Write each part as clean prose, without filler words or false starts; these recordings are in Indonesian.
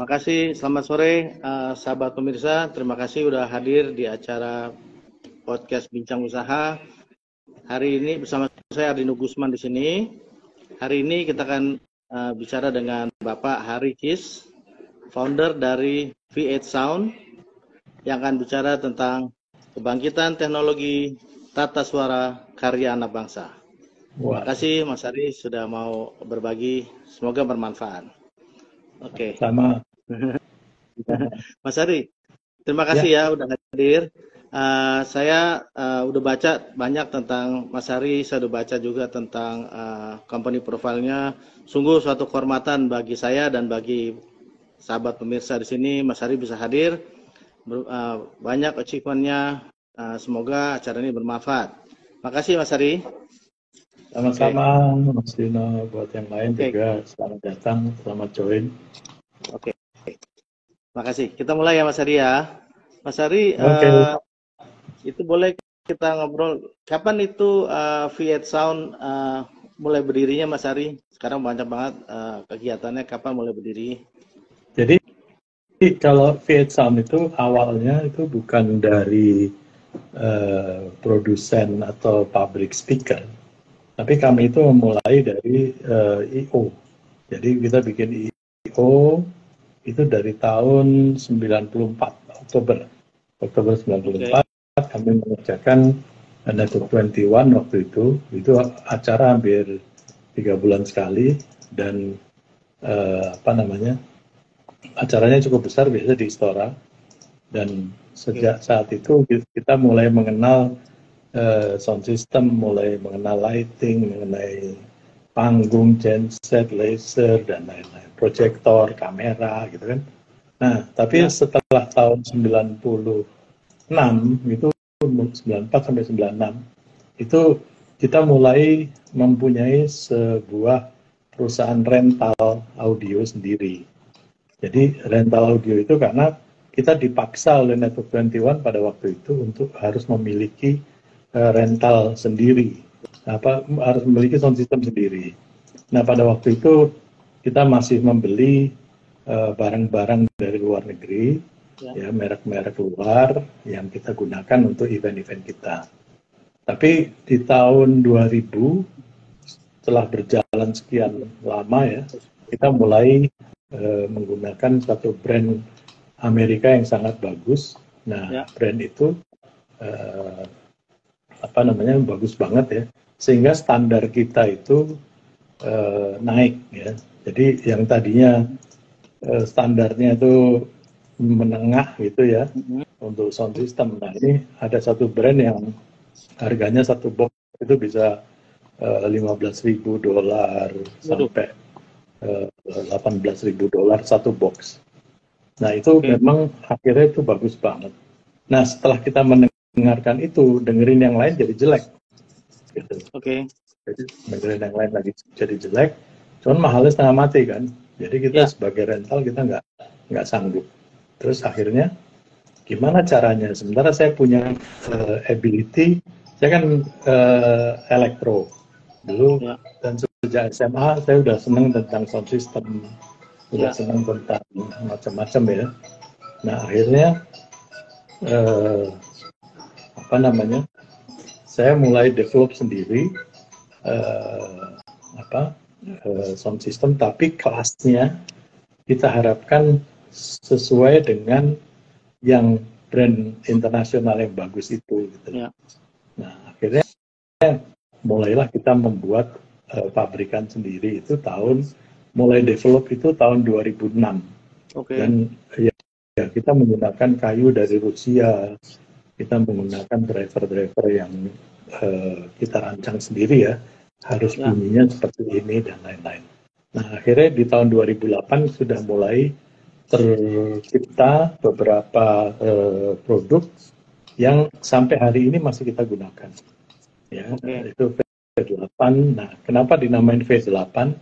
Makasih, selamat sore sahabat pemirsa. Terima kasih sudah hadir di acara podcast Bincang Usaha. Hari ini bersama saya Ardino Gusman di sini. Hari ini kita akan bicara dengan Bapak Hari Kis, founder dari V8 Sound, yang akan bicara tentang kebangkitan teknologi tata suara karya anak bangsa. Terima kasih Mas Hari sudah mau berbagi, semoga bermanfaat. Oke. Sama. Mas Hari, terima kasih ya udah hadir. Saya udah baca banyak tentang Mas Hari, saya udah baca juga tentang company profile-nya. Sungguh suatu kehormatan bagi saya dan bagi sahabat pemirsa di sini, Mas Hari bisa hadir. Banyak achievement-nya, semoga acara ini bermanfaat. Makasih Mas Hari. Sama-sama Mas Dino, buat yang lain juga selamat datang, selamat join. Oke. Terima kasih. Kita mulai ya Mas Hari ya. Mas Hari, itu boleh kita ngobrol. Kapan itu V8 Sound mulai berdirinya Mas Hari? Sekarang banyak banget kegiatannya. Kapan mulai berdiri? Jadi kalau V8 Sound itu awalnya itu bukan dari produsen atau pabrik speaker, tapi kami itu memulai dari I.O. Jadi kita bikin I.O. itu dari tahun 94, Oktober 94, kami mengerjakan Network 21 waktu itu acara hampir 3 bulan sekali, dan acaranya cukup besar, biasa di Istora, dan sejak saat itu kita mulai mengenal sound system, mulai mengenal lighting, mengenai panggung, genset, laser, dan lain-lain, proyektor, kamera, gitu kan. Nah, tapi setelah tahun 96, itu 94 sampai 96, itu kita mulai mempunyai sebuah perusahaan rental audio sendiri. Jadi rental audio itu karena kita dipaksa oleh Network 21 pada waktu itu untuk harus memiliki rental sendiri, harus memiliki sound system sendiri. Nah, pada waktu itu kita masih membeli barang-barang dari luar negeri, ya merek-merek luar yang kita gunakan untuk event-event kita. Tapi di tahun 2000, setelah berjalan sekian lama ya, kita mulai menggunakan satu brand Amerika yang sangat bagus. Nah, brand itu bagus banget ya, sehingga standar kita itu naik ya. Jadi yang tadinya standarnya itu menengah gitu ya untuk sound system. Nah, ini ada satu brand yang harganya satu box itu bisa $15.000 sampai $18.000 satu box. Nah, itu memang akhirnya itu bagus banget. Nah, setelah kita mendengarkan itu, dengerin yang lain jadi jelek gitu. Jadi dengerin yang lain lagi jadi jelek, cuman mahalnya setengah mati kan. Jadi kita sebagai rental kita nggak sanggup. Terus akhirnya gimana caranya? Sementara saya punya ability, saya kan elektro dulu, dan sejak SMA saya udah seneng tentang sound system, udah seneng tentang macam-macam ya. Nah, akhirnya saya mulai develop sendiri sound system, tapi kelasnya kita harapkan sesuai dengan yang brand internasional yang bagus itu gitu. Nah, akhirnya mulailah kita membuat pabrikan sendiri, itu mulai develop itu tahun 2006. Dan ya kita menggunakan kayu dari Rusia, kita menggunakan driver-driver yang kita rancang sendiri ya, harus bunyinya seperti ini dan lain-lain. Nah, akhirnya di tahun 2008 sudah mulai tercipta beberapa produk yang sampai hari ini masih kita gunakan. Ya, itu V8. Nah, kenapa dinamain V8?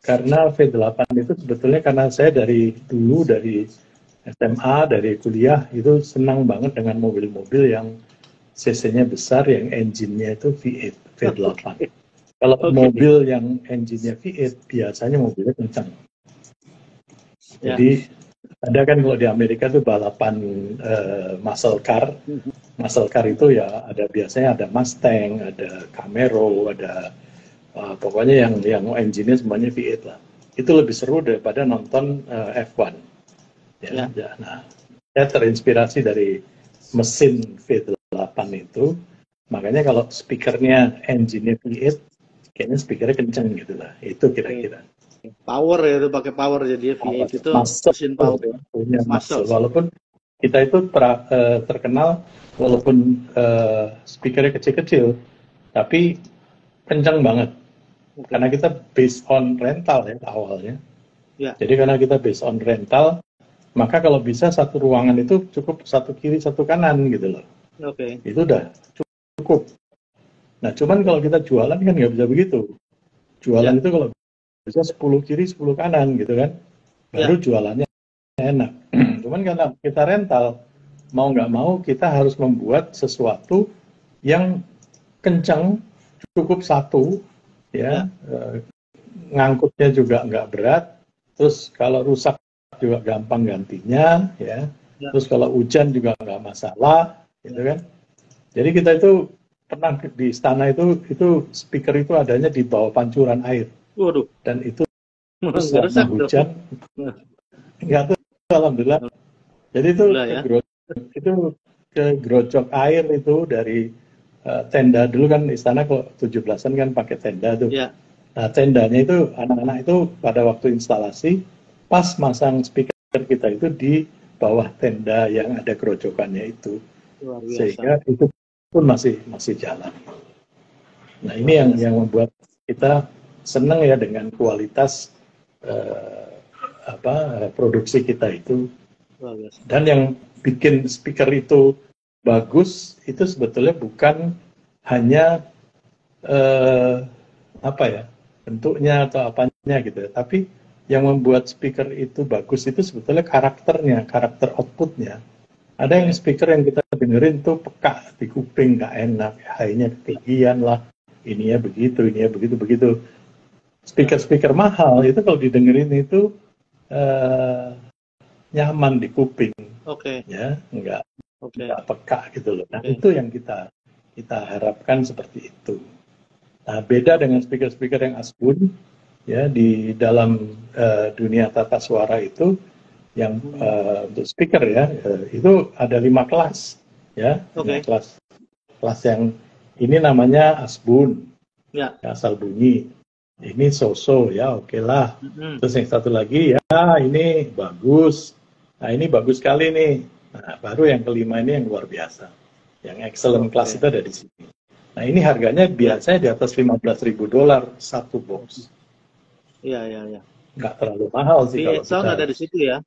Karena V8 itu sebetulnya karena saya dari dulu, dari SMA, dari kuliah, itu senang banget dengan mobil-mobil yang cc-nya besar, yang engine-nya itu V8. Kalau mobil yang engine-nya V8, biasanya mobilnya kencang. Jadi Ada kan kalau di Amerika tuh balapan muscle car. Muscle car itu ya ada biasanya ada Mustang, ada Camaro, ada pokoknya yang engine-nya semuanya V8 lah. Itu lebih seru daripada nonton F1. Ya. Nah, saya terinspirasi dari mesin V8 itu. Makanya kalau speakernya engine-nya V8, kayaknya speakernya kenceng gitu lah. Itu kira-kira. Power ya, itu pakai power jadi V8 itu mesin power. Punya muscle. Walaupun kita itu terkenal walaupun speakernya kecil-kecil, tapi kencang banget. Karena kita based on rental ya awalnya. Ya. Jadi karena kita based on rental, maka kalau bisa satu ruangan itu cukup satu kiri satu kanan gitu loh. Oke. Itu udah cukup. Nah cuman kalau kita jualan kan nggak bisa begitu. Jualan itu kalau bisa 10 kiri 10 kanan gitu kan, baru jualannya enak. Cuman karena kita rental, mau nggak mau kita harus membuat sesuatu yang kencang, cukup satu, ya, ngangkutnya juga nggak berat, terus kalau rusak juga gampang gantinya, ya, terus kalau hujan juga nggak masalah, gitu kan. Jadi kita itu pernah di istana itu speaker itu adanya di bawah pancuran air. Waduh. Dan itu terus warna hujan, nggak tahu, alhamdulillah. Jadi itu ke gerocok air itu dari tenda dulu kan istana kok 17-an kan pakai tenda tuh. Ya. Nah tendanya itu anak-anak itu pada waktu instalasi pas masang speaker kita itu di bawah tenda yang ada gerojokannya itu, sehingga itu pun masih jalan. Nah ini yang membuat kita senang ya dengan kualitas produksi kita itu. Dan yang bikin speaker itu bagus itu sebetulnya bukan hanya bentuknya atau apanya gitu ya, tapi yang membuat speaker itu bagus itu sebetulnya karakter outputnya. Ada yang speaker yang kita dengerin tuh peka di kuping, nggak enak, high-nya ketinggian lah, ininya begitu. Speaker mahal itu kalau didengerin itu nyaman di kuping, ya, nggak peka gitu loh. Nah itu yang kita harapkan seperti itu. Nah beda dengan speaker yang Asbun, ya, di dalam dunia tata suara itu yang untuk speaker ya itu ada 5 kelas, ya, kelas yang ini namanya Asbun, asal bunyi. Ini so-so ya, oke lah. Terus yang satu lagi ya ini bagus. Nah ini bagus sekali nih. Nah baru yang kelima ini yang luar biasa. Yang excellent class itu ada di sini. Nah ini harganya biasanya di atas $15.000 satu box. Iya. Nggak terlalu mahal sih kalau kita. Ada di situ ya.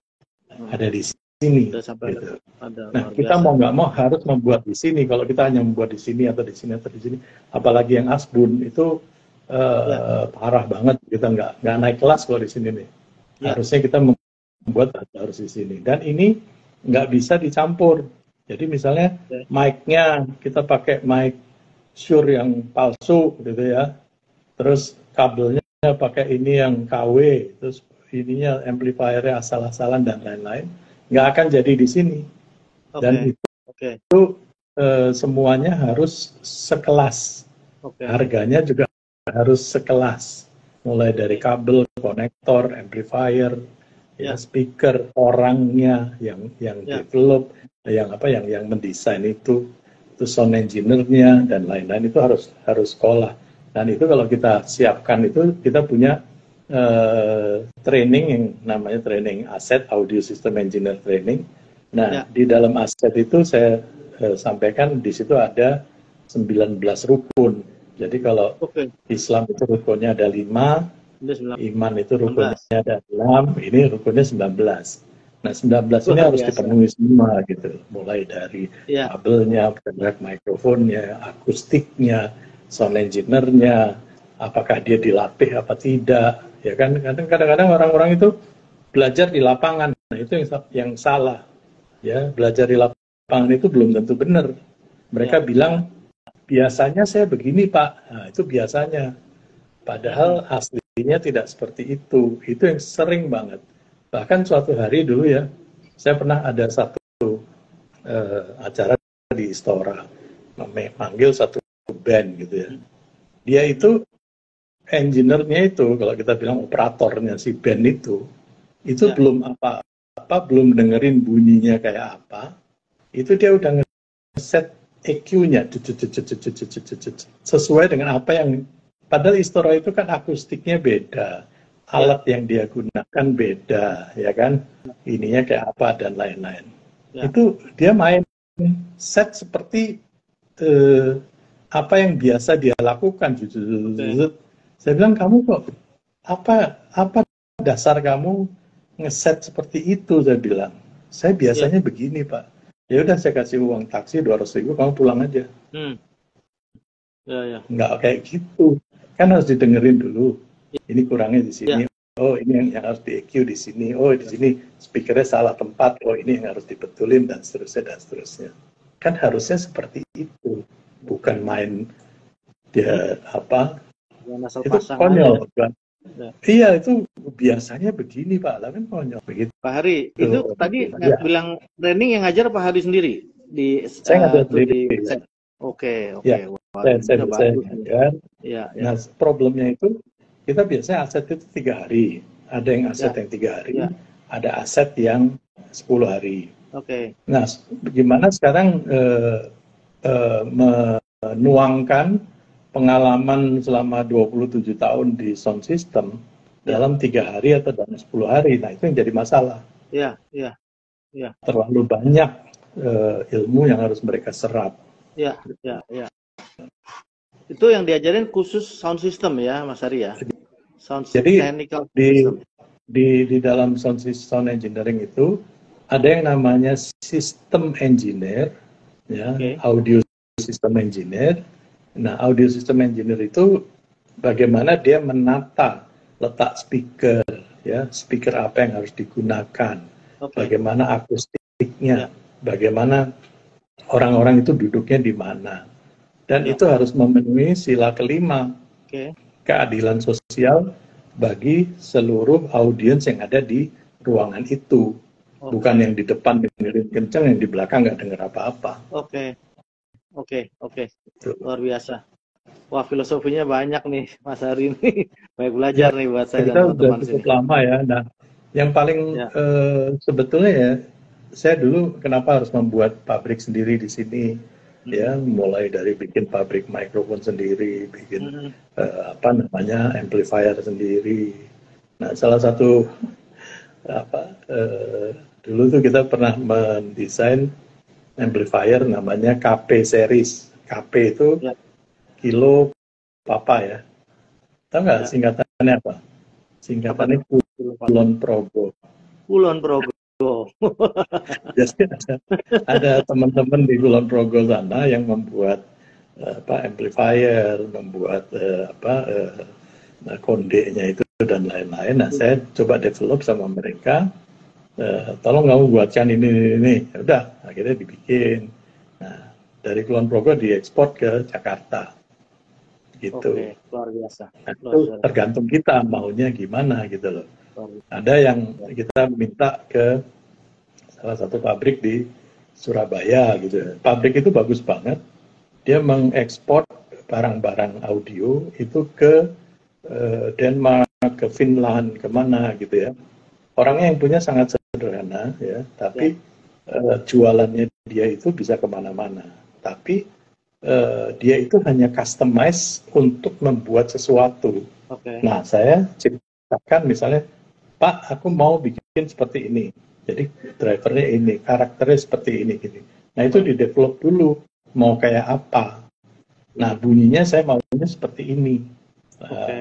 Ada di sini. Gitu. Nah kita mau nggak mau harus membuat di sini. Kalau kita hanya membuat di sini atau di sini atau di sini, apalagi yang Asbun itu parah banget, kita nggak naik kelas kalau di sini nih. Harusnya kita membuat harus di sini. Dan ini nggak bisa dicampur. Jadi misalnya mic-nya kita pakai mic Shure yang palsu gitu ya. Terus kabelnya pakai ini yang KW, terus ininya amplifiernya asal-asalan dan lain-lain. Nggak akan jadi di sini. Dan itu semuanya harus sekelas. Harganya juga harus sekelas, mulai dari kabel, konektor, amplifier, speaker, orangnya yang develop, yang mendesain itu sound engineer-nya dan lain-lain itu harus sekolah. Dan itu kalau kita siapkan itu kita punya training yang namanya training aset audio system engineer training. Nah di dalam aset itu saya sampaikan di situ ada 19 rukun. Jadi kalau Islam itu rukunnya ada 5, iman itu rukunnya ada 6, ini rukunnya 19. Nah 19 ini harus dipenuhi semua gitu, mulai dari kabelnya, mikrofonnya, akustiknya, sound engineer-nya, apakah dia dilatih apa tidak, ya kan? Kadang-kadang orang-orang itu belajar di lapangan, nah itu yang salah, ya, belajar di lapangan itu belum tentu benar. Mereka bilang biasanya saya begini Pak, nah itu biasanya. Padahal aslinya tidak seperti itu yang sering banget. Bahkan suatu hari dulu ya, Saya pernah ada satu acara di Istora, manggil satu band gitu ya. Dia itu engineer-nya itu, kalau kita bilang operatornya si band itu belum apa-apa, belum dengerin bunyinya kayak apa, itu dia udah nge-set EQ-nya sesuai dengan apa yang, padahal Istora itu kan akustiknya beda, alat yang dia gunakan beda, ya kan, ininya kayak apa dan lain-lain. Itu dia main set seperti apa yang biasa dia lakukan. Saya bilang, kamu kok apa dasar kamu ngeset seperti itu? Saya bilang, saya biasanya begini Pak. Ya udah, saya kasih uang taksi 200.000, kamu pulang aja. Nggak kayak gitu, kan harus didengerin dulu. Ini kurangnya di sini. Oh, ini yang harus di EQ di sini. Oh, di sini speakernya salah tempat. Oh, ini yang harus dibetulin, dan seterusnya dan seterusnya. Kan harusnya seperti itu, bukan main dia apa? Itu konyol kan? Iya, itu biasanya begini Pak, tapi konyol begitu. Pak Hari, itu tadi bilang training yang ngajar Pak Hari sendiri di saya ngajar sendiri. Oke. Saya ngajar. Nah, problemnya itu kita biasanya aset itu 3 hari. Ada yang aset yang 3 hari, ada aset yang 10 hari. Nah, gimana sekarang menuangkan pengalaman selama 27 tahun di sound system dalam 3 hari atau dalam 10 hari. Nah, itu yang jadi masalah. Terlalu banyak ilmu yang harus mereka serap. Itu yang diajarin khusus sound system ya, Mas Hari ya? Jadi di dalam sound engineering itu ada yang namanya system engineer, ya, audio system engineer. Nah, audio system engineer itu bagaimana dia menata letak speaker, ya, speaker apa yang harus digunakan, bagaimana akustiknya, bagaimana orang-orang itu duduknya di mana, dan itu harus memenuhi sila kelima, keadilan sosial bagi seluruh audiens yang ada di ruangan itu, bukan yang di depan dengerin kenceng, yang di belakang nggak dengar apa-apa. Oke. Luar biasa. Wah, filosofinya banyak nih Mas Hari ini. Banyak belajar nih buat saya dan teman-teman sini. Cukup lama ya. Nah, yang paling sebetulnya ya, saya dulu kenapa harus membuat pabrik sendiri di sini, ya, mulai dari bikin pabrik mikrofon sendiri, bikin amplifier sendiri. Nah, salah satu dulu tuh kita pernah mendesain amplifier namanya KP series. KP itu kilo papa ya. Tahu nggak singkatannya apa? Singkatannya Kulon Progo. Kulon Progo. Jadi ada teman-teman di Kulon Progo sana yang membuat amplifier, membuat kondenya itu dan lain-lain. Nah, saya coba develop sama mereka. Tolong kamu buatkan ini. Ya udah, akhirnya dibikin. Nah, dari Kulon Progo diekspor ke Jakarta, gitu. Luar biasa. Nah, itu tergantung kita maunya gimana gitu loh. Ada yang kita minta ke salah satu pabrik di Surabaya gitu. Pabrik itu bagus banget. Dia mengekspor barang-barang audio itu ke Denmark, ke Finland, kemana gitu ya. Orangnya yang punya sangat sederhana ya, tapi jualannya dia itu bisa kemana-mana. Tapi dia itu hanya customize untuk membuat sesuatu. Nah, saya ciptakan misalnya, Pak, aku mau bikin seperti ini. Jadi drivernya ini, karakternya seperti ini, gini. Nah, itu di-develop dulu, mau kayak apa. Nah, bunyinya saya maunya seperti ini.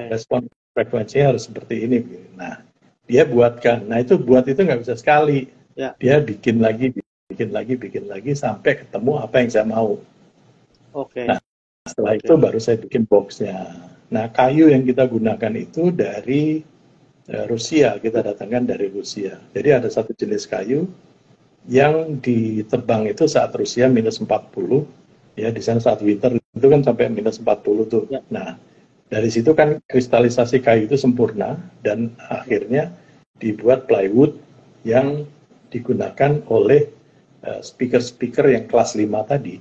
Respon frekuensinya harus seperti ini. Nah, dia buatkan. Nah, itu nggak bisa sekali. Dia bikin lagi sampai ketemu apa yang saya mau. Nah, setelah itu baru saya bikin boxnya. Nah, kayu yang kita gunakan itu dari Rusia, kita datangkan dari Rusia. Jadi ada satu jenis kayu yang ditebang itu saat Rusia minus 40, ya, di sana saat winter itu kan sampai minus 40 tuh. Nah, dari situ kan kristalisasi kayu itu sempurna dan akhirnya dibuat plywood yang digunakan oleh speaker-speaker yang kelas 5 tadi.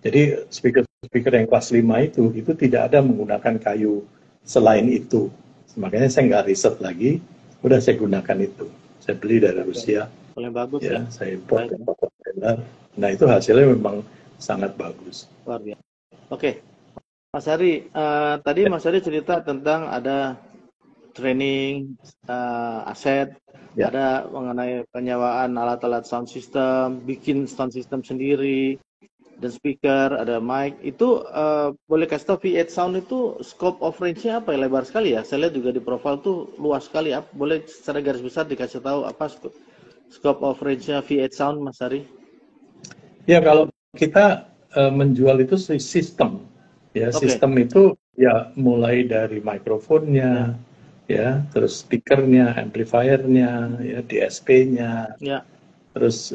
Jadi speaker-speaker yang kelas 5 itu tidak ada menggunakan kayu selain itu. Makanya saya nggak riset lagi, udah saya gunakan itu. Saya beli dari Rusia. Paling bagus ya. Saya import ke kontainer. Nah itu hasilnya memang sangat bagus. Luar biasa. Oke, Mas Hari, tadi Mas Hari cerita tentang ada training aset, ada mengenai penyewaan alat-alat sound system, bikin sound system sendiri, dan speaker, ada mic. Itu boleh kasih tahu V8 Sound itu scope of range-nya apa ya? Lebar sekali ya. Saya lihat juga di profile tuh luas sekali. Boleh secara garis besar dikasih tahu apa scope of range-nya V8 Sound, Mas Hari? Ya, kalau kita menjual itu sistem. Ya, sistem itu ya mulai dari mikrofonnya, ya, terus speakernya, amplifiernya, ya, DSP-nya, terus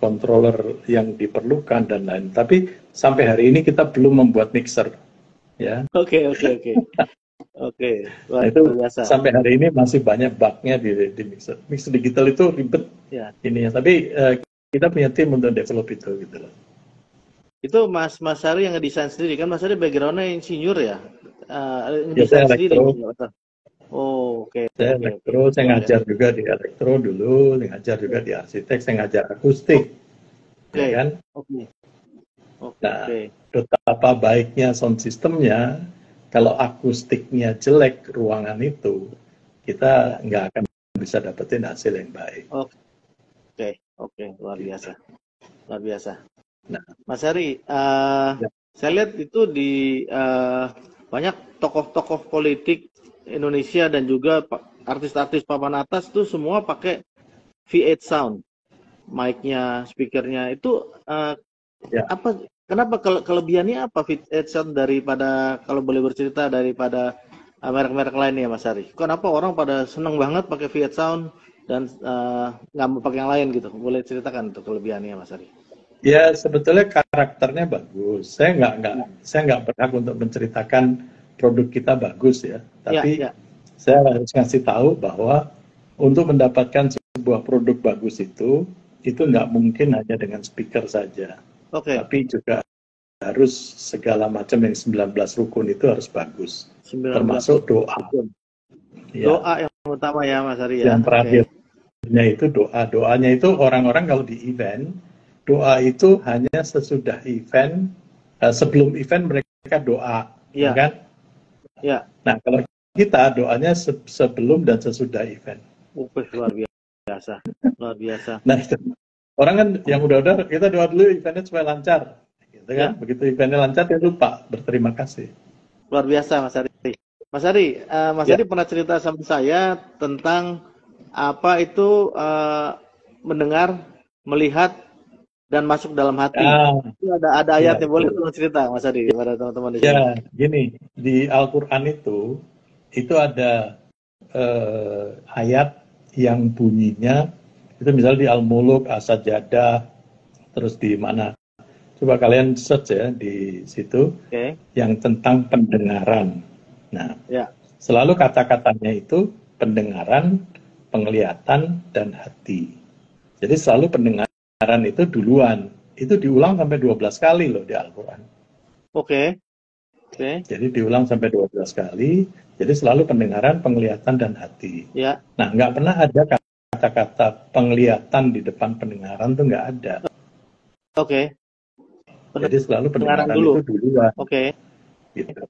controller yang diperlukan dan lain. Tapi sampai hari ini kita belum membuat mixer, ya. Oke. Nah, itu biasa. Sampai hari ini masih banyak bug-nya di mixer. Mixer digital itu ribet, ini ya. Tapi kita punya tim untuk develop itu, gitu loh. Itu Mas Hari yang ngedesain sendiri kan? Mas Hari background-nya insinyur ya? Ngedesain sendiri. Oke. Saya elektro, saya ngajar juga di elektro dulu, saya ngajar juga di arsitek, saya ngajar akustik, ya kan? Nah, betapa baiknya sound systemnya, kalau akustiknya jelek ruangan itu, kita nggak akan bisa dapetin hasil yang baik. Oke, luar biasa. Nah, Mas Hari, saya lihat itu di banyak tokoh-tokoh politik Indonesia dan juga artis-artis papan atas itu semua pakai V8 Sound, mic-nya, speakernya itu apa? Kenapa kelebihannya apa V8 Sound daripada, kalau boleh bercerita, daripada merek-merek lainnya, Mas Hari? Kenapa orang pada seneng banget pakai V8 Sound dan nggak mau pakai yang lain gitu? Boleh ceritakan untuk kelebihannya, Mas Hari? Ya, sebetulnya karakternya bagus. Saya nggak berhak untuk menceritakan produk kita bagus ya. Tapi saya harus ngasih tahu bahwa untuk mendapatkan sebuah produk bagus itu nggak mungkin hanya dengan speaker saja. Tapi juga harus segala macam yang 19 rukun itu harus bagus. Termasuk doa. Doa yang utama ya, Mas Hari ya. Yang terakhirnya itu doa. Doanya itu orang-orang kalau di event, doa itu hanya sesudah event, sebelum event mereka doa, kan? Ya. Nah, kalau kita doanya sebelum dan sesudah event. Luar biasa. Nah, orang kan yang udah kita doa dulu eventnya supaya lancar, gitu kan? Begitu eventnya lancar dia lupa berterima kasih. Luar biasa, Mas Hari. Mas Hari pernah cerita sama saya tentang apa itu mendengar, melihat, dan masuk dalam hati. Itu ada ayatnya, boleh tolong cerita, Mas Hari, kepada teman-teman di sini. Ya, gini, di Al-Quran itu ada ayat yang bunyinya, itu misalnya di Al-Muluk, As-Sajdah, terus di mana? Coba kalian search ya di situ, yang tentang pendengaran. Nah, selalu kata-katanya itu pendengaran, penglihatan, dan hati. Jadi selalu pendengaran itu duluan. Itu diulang sampai 12 kali loh di Al-Quran. Jadi diulang sampai 12 kali. Jadi selalu pendengaran, penglihatan, dan hati. Nah, nggak pernah ada kata-kata penglihatan di depan pendengaran, tuh nggak ada. Jadi selalu pendengaran dulu. Itu duluan. Gitu.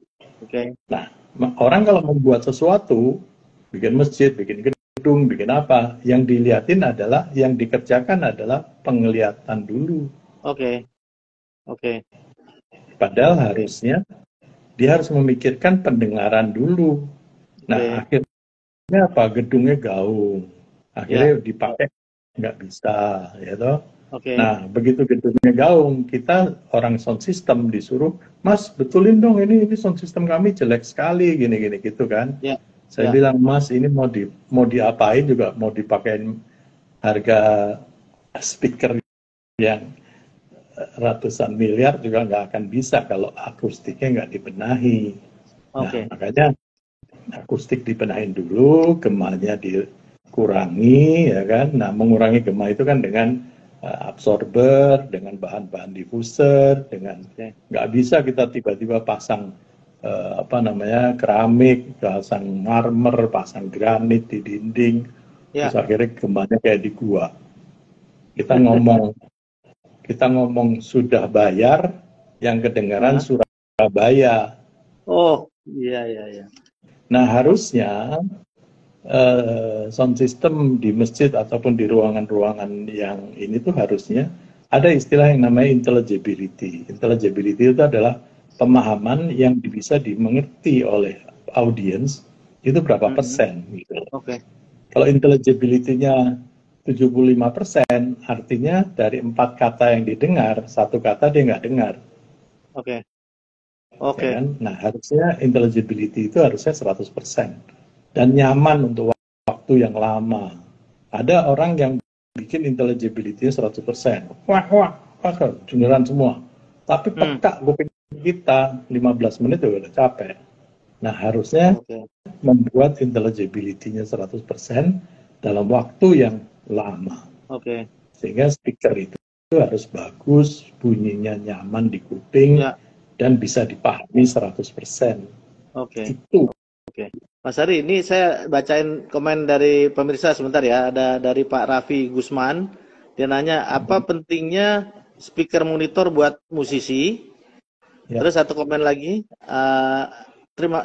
Nah, orang kalau membuat sesuatu, bikin masjid, bikin gedung, bikin apa, yang dilihatin adalah, yang dikerjakan adalah penglihatan dulu. Padahal harusnya dia harus memikirkan pendengaran dulu. Nah, akhirnya apa? Gedungnya gaung. Akhirnya dipakai nggak bisa, ya toh. Nah, begitu gedungnya gaung, kita orang sound system disuruh, Mas, betulin dong ini sound system kami jelek sekali, gini-gini gitu kan. Saya bilang, Mas, ini mau diapain juga, mau dipakein harga speaker yang ratusan miliar juga nggak akan bisa kalau akustiknya nggak dibenahi. Nah, makanya akustik dibenahin dulu, gemanya kurangi, ya kan. Nah, mengurangi gema itu kan dengan absorber, dengan bahan-bahan diffuser, dengan nggak bisa kita tiba-tiba pasang keramik, pasang marmer, pasang granit di dinding, terus akhirnya gemanya kayak di gua. Kita ngomong sudah bayar, yang kedengaran Surabaya. Oh, iya. Nah, harusnya sound system di masjid ataupun di ruangan-ruangan yang ini tuh harusnya ada istilah yang namanya intelligibility. Intelligibility itu adalah pemahaman yang bisa dimengerti oleh audiens itu berapa persen gitu. Kalau intelligibility-nya 75%, artinya dari 4 kata yang didengar, 1 kata dia nggak dengar. Ya kan? Nah, harusnya intelligibility itu harusnya 100%. Dan nyaman untuk waktu yang lama. Ada orang yang bikin intelligibility 100%. Wah, dengeran semua. Tapi peka kuping kita 15 menit udah capek. Nah, harusnya membuat intelligibility-nya 100% dalam waktu yang lama. Sehingga speaker itu harus bagus, bunyinya nyaman di kuping, dan bisa dipahami 100%. Itu. Mas Ari, ini saya bacain komen dari pemirsa sebentar ya. Ada dari Pak Raffi Gusman. Dia nanya, apa pentingnya speaker monitor buat musisi? Terus satu komen lagi,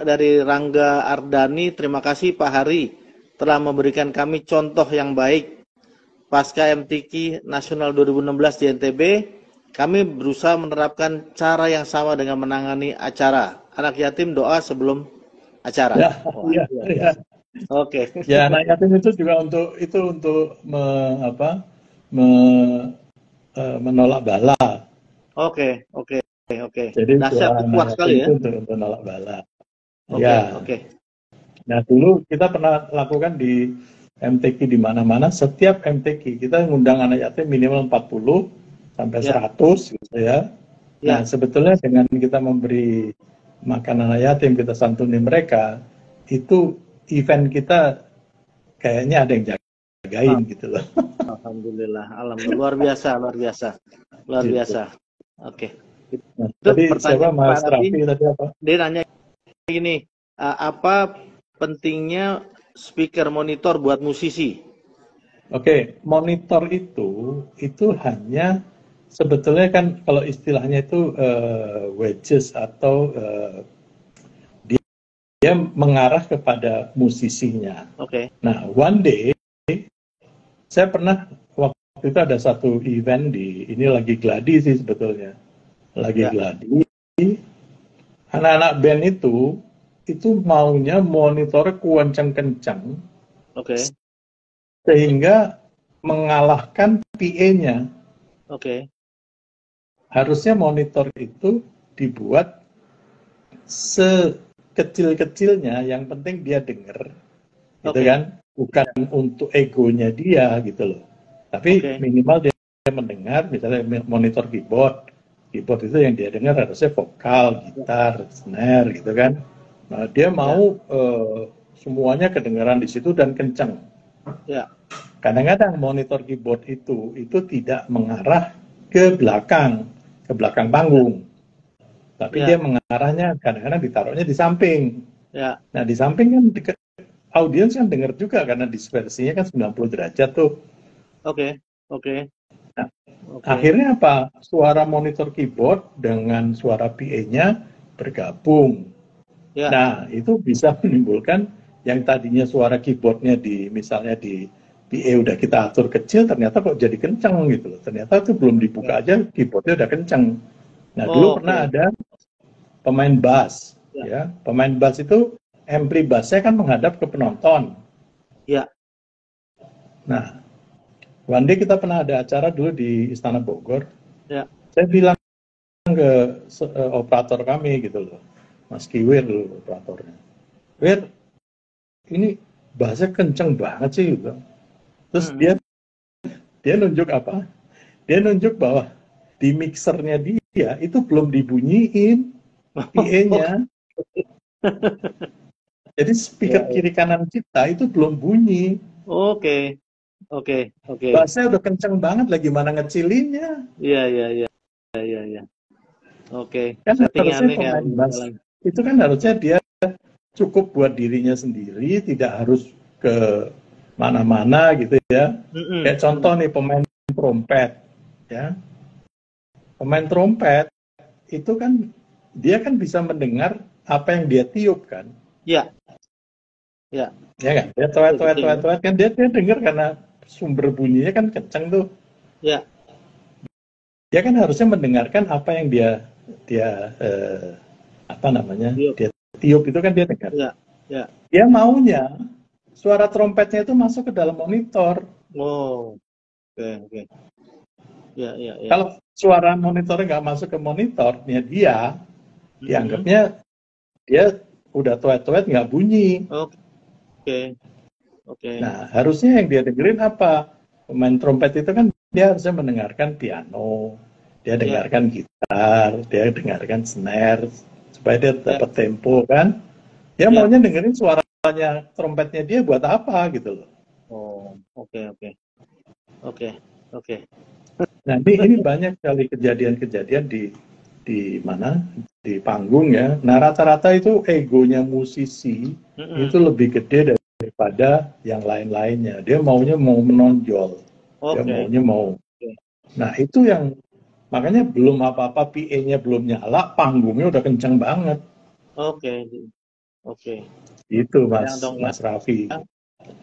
dari Rangga Ardani, terima kasih Pak Hari telah memberikan kami contoh yang baik. Pasca MTQ Nasional 2016 di NTB, kami berusaha menerapkan cara yang sama dengan menangani acara. Anak yatim doa sebelum acara. Ya. Ya, anak yatim itu juga untuk menolak bala. Jadi dahsyat, kuat sekali ya. Itu untuk menolak bala. Nah, dulu kita pernah lakukan di MTQ di mana-mana. Setiap MTQ kita ngundang anak yatim minimal 40 sampai 100 gitu ya. Nah, sebetulnya dengan kita memberi makan anak yatim, kita santuni mereka, itu event kita kayaknya ada yang jagain gitu loh. Alhamdulillah, luar biasa. Nah, tadi siapa Mas Raffi tadi apa? Dia nanya gini, apa pentingnya speaker monitor buat musisi? Monitor itu hanya sebetulnya kan kalau istilahnya itu wedges atau dia mengarah kepada musisinya. Nah, one day saya pernah waktu itu ada satu event ini lagi gladi sih sebetulnya. Gladi. Anak-anak band itu maunya monitor kencang-kencang. Sehingga mengalahkan PA-nya. Harusnya monitor itu dibuat sekecil-kecilnya, yang penting dia denger, gitu kan? Bukan untuk egonya dia, gitu loh. Tapi minimal dia mendengar, misalnya monitor keyboard itu yang dia dengar harusnya vokal, gitar, snare, gitu kan? Nah, dia mau semuanya kedengaran di situ dan kencang. Kadang-kadang monitor keyboard itu tidak mengarah ke belakang panggung, tapi dia mengarahnya kadang-kadang ditaruhnya di samping. Nah, di samping kan audiens kan dengar juga karena dispersinya kan 90 derajat tuh. Nah, akhirnya apa? Suara monitor keyboard dengan suara PA-nya bergabung. Nah, itu bisa menimbulkan yang tadinya suara keyboardnya misalnya di PA udah kita atur kecil, ternyata kok jadi kencang gitu loh. Ternyata itu belum dibuka aja keyboardnya udah kencang. Nah, dulu pernah ada pemain bass, ya. Pemain bass itu ampli bassnya kan menghadap ke penonton. Nah, one day kita pernah ada acara dulu di Istana Bogor. Saya bilang ke operator kami gitu loh, Mas Kiwir dulu operatornya. Wir, ini bassnya kenceng banget sih gitu. Terus dia nunjuk apa? Dia nunjuk bahwa di mixernya dia itu belum dibunyiin PA-nya. Jadi speaker kiri kanan kita itu belum bunyi. Oke, oke, oke. Bassnya udah kenceng banget lah, gimana ngecilinnya? Iya, iya, iya, iya, iya. Oke, Kan harusnya settingannya yang pemain bass jalan. itu kan harusnya dia cukup buat dirinya sendiri, tidak harus ke mana-mana gitu ya. Mm-mm, Kayak contoh mm. nih pemain trompet, ya. Pemain trompet itu kan dia kan bisa mendengar apa yang dia tiup kan, Ya, ya, ya kan? Dia betul, toet toet betul toet ya. toet kan dia dengar karena sumber bunyinya kan kenceng tuh. Ya, Dia kan harusnya mendengarkan apa yang dia apa namanya yuk. dia tiup itu kan dia dengar. Ya, ya. Dia maunya suara trompetnya itu masuk ke dalam monitor. Oh, oke, oke. Ya, ya, ya. Kalau suara monitornya nggak masuk ke monitornya dia, Mm-mm. dianggapnya dia udah tuet-tuet nggak bunyi. Oke, oke. Nah, harusnya yang dia dengerin apa? Pemain trompet itu kan dia harusnya mendengarkan piano, dia Ya, dengarkan gitar, dia dengarkan snare, supaya dia ya, dapat tempo kan. Dia ya. maunya dengerin suaranya trompetnya dia buat apa gitu loh. Oh, oke, oke, oke, oke. Nah, ini banyak sekali kejadian-kejadian di mana di panggung ya. Nah, rata-rata itu egonya musisi itu Mm-mm. lebih gede daripada yang lain-lainnya. Dia maunya mau menonjol. Dia Oke, maunya mau. oke, Nah, itu yang makanya belum apa-apa PA-nya belum nyala, panggungnya udah kenceng banget. oke, oke. Itu Sayang Mas dong ya. Mas Raffi.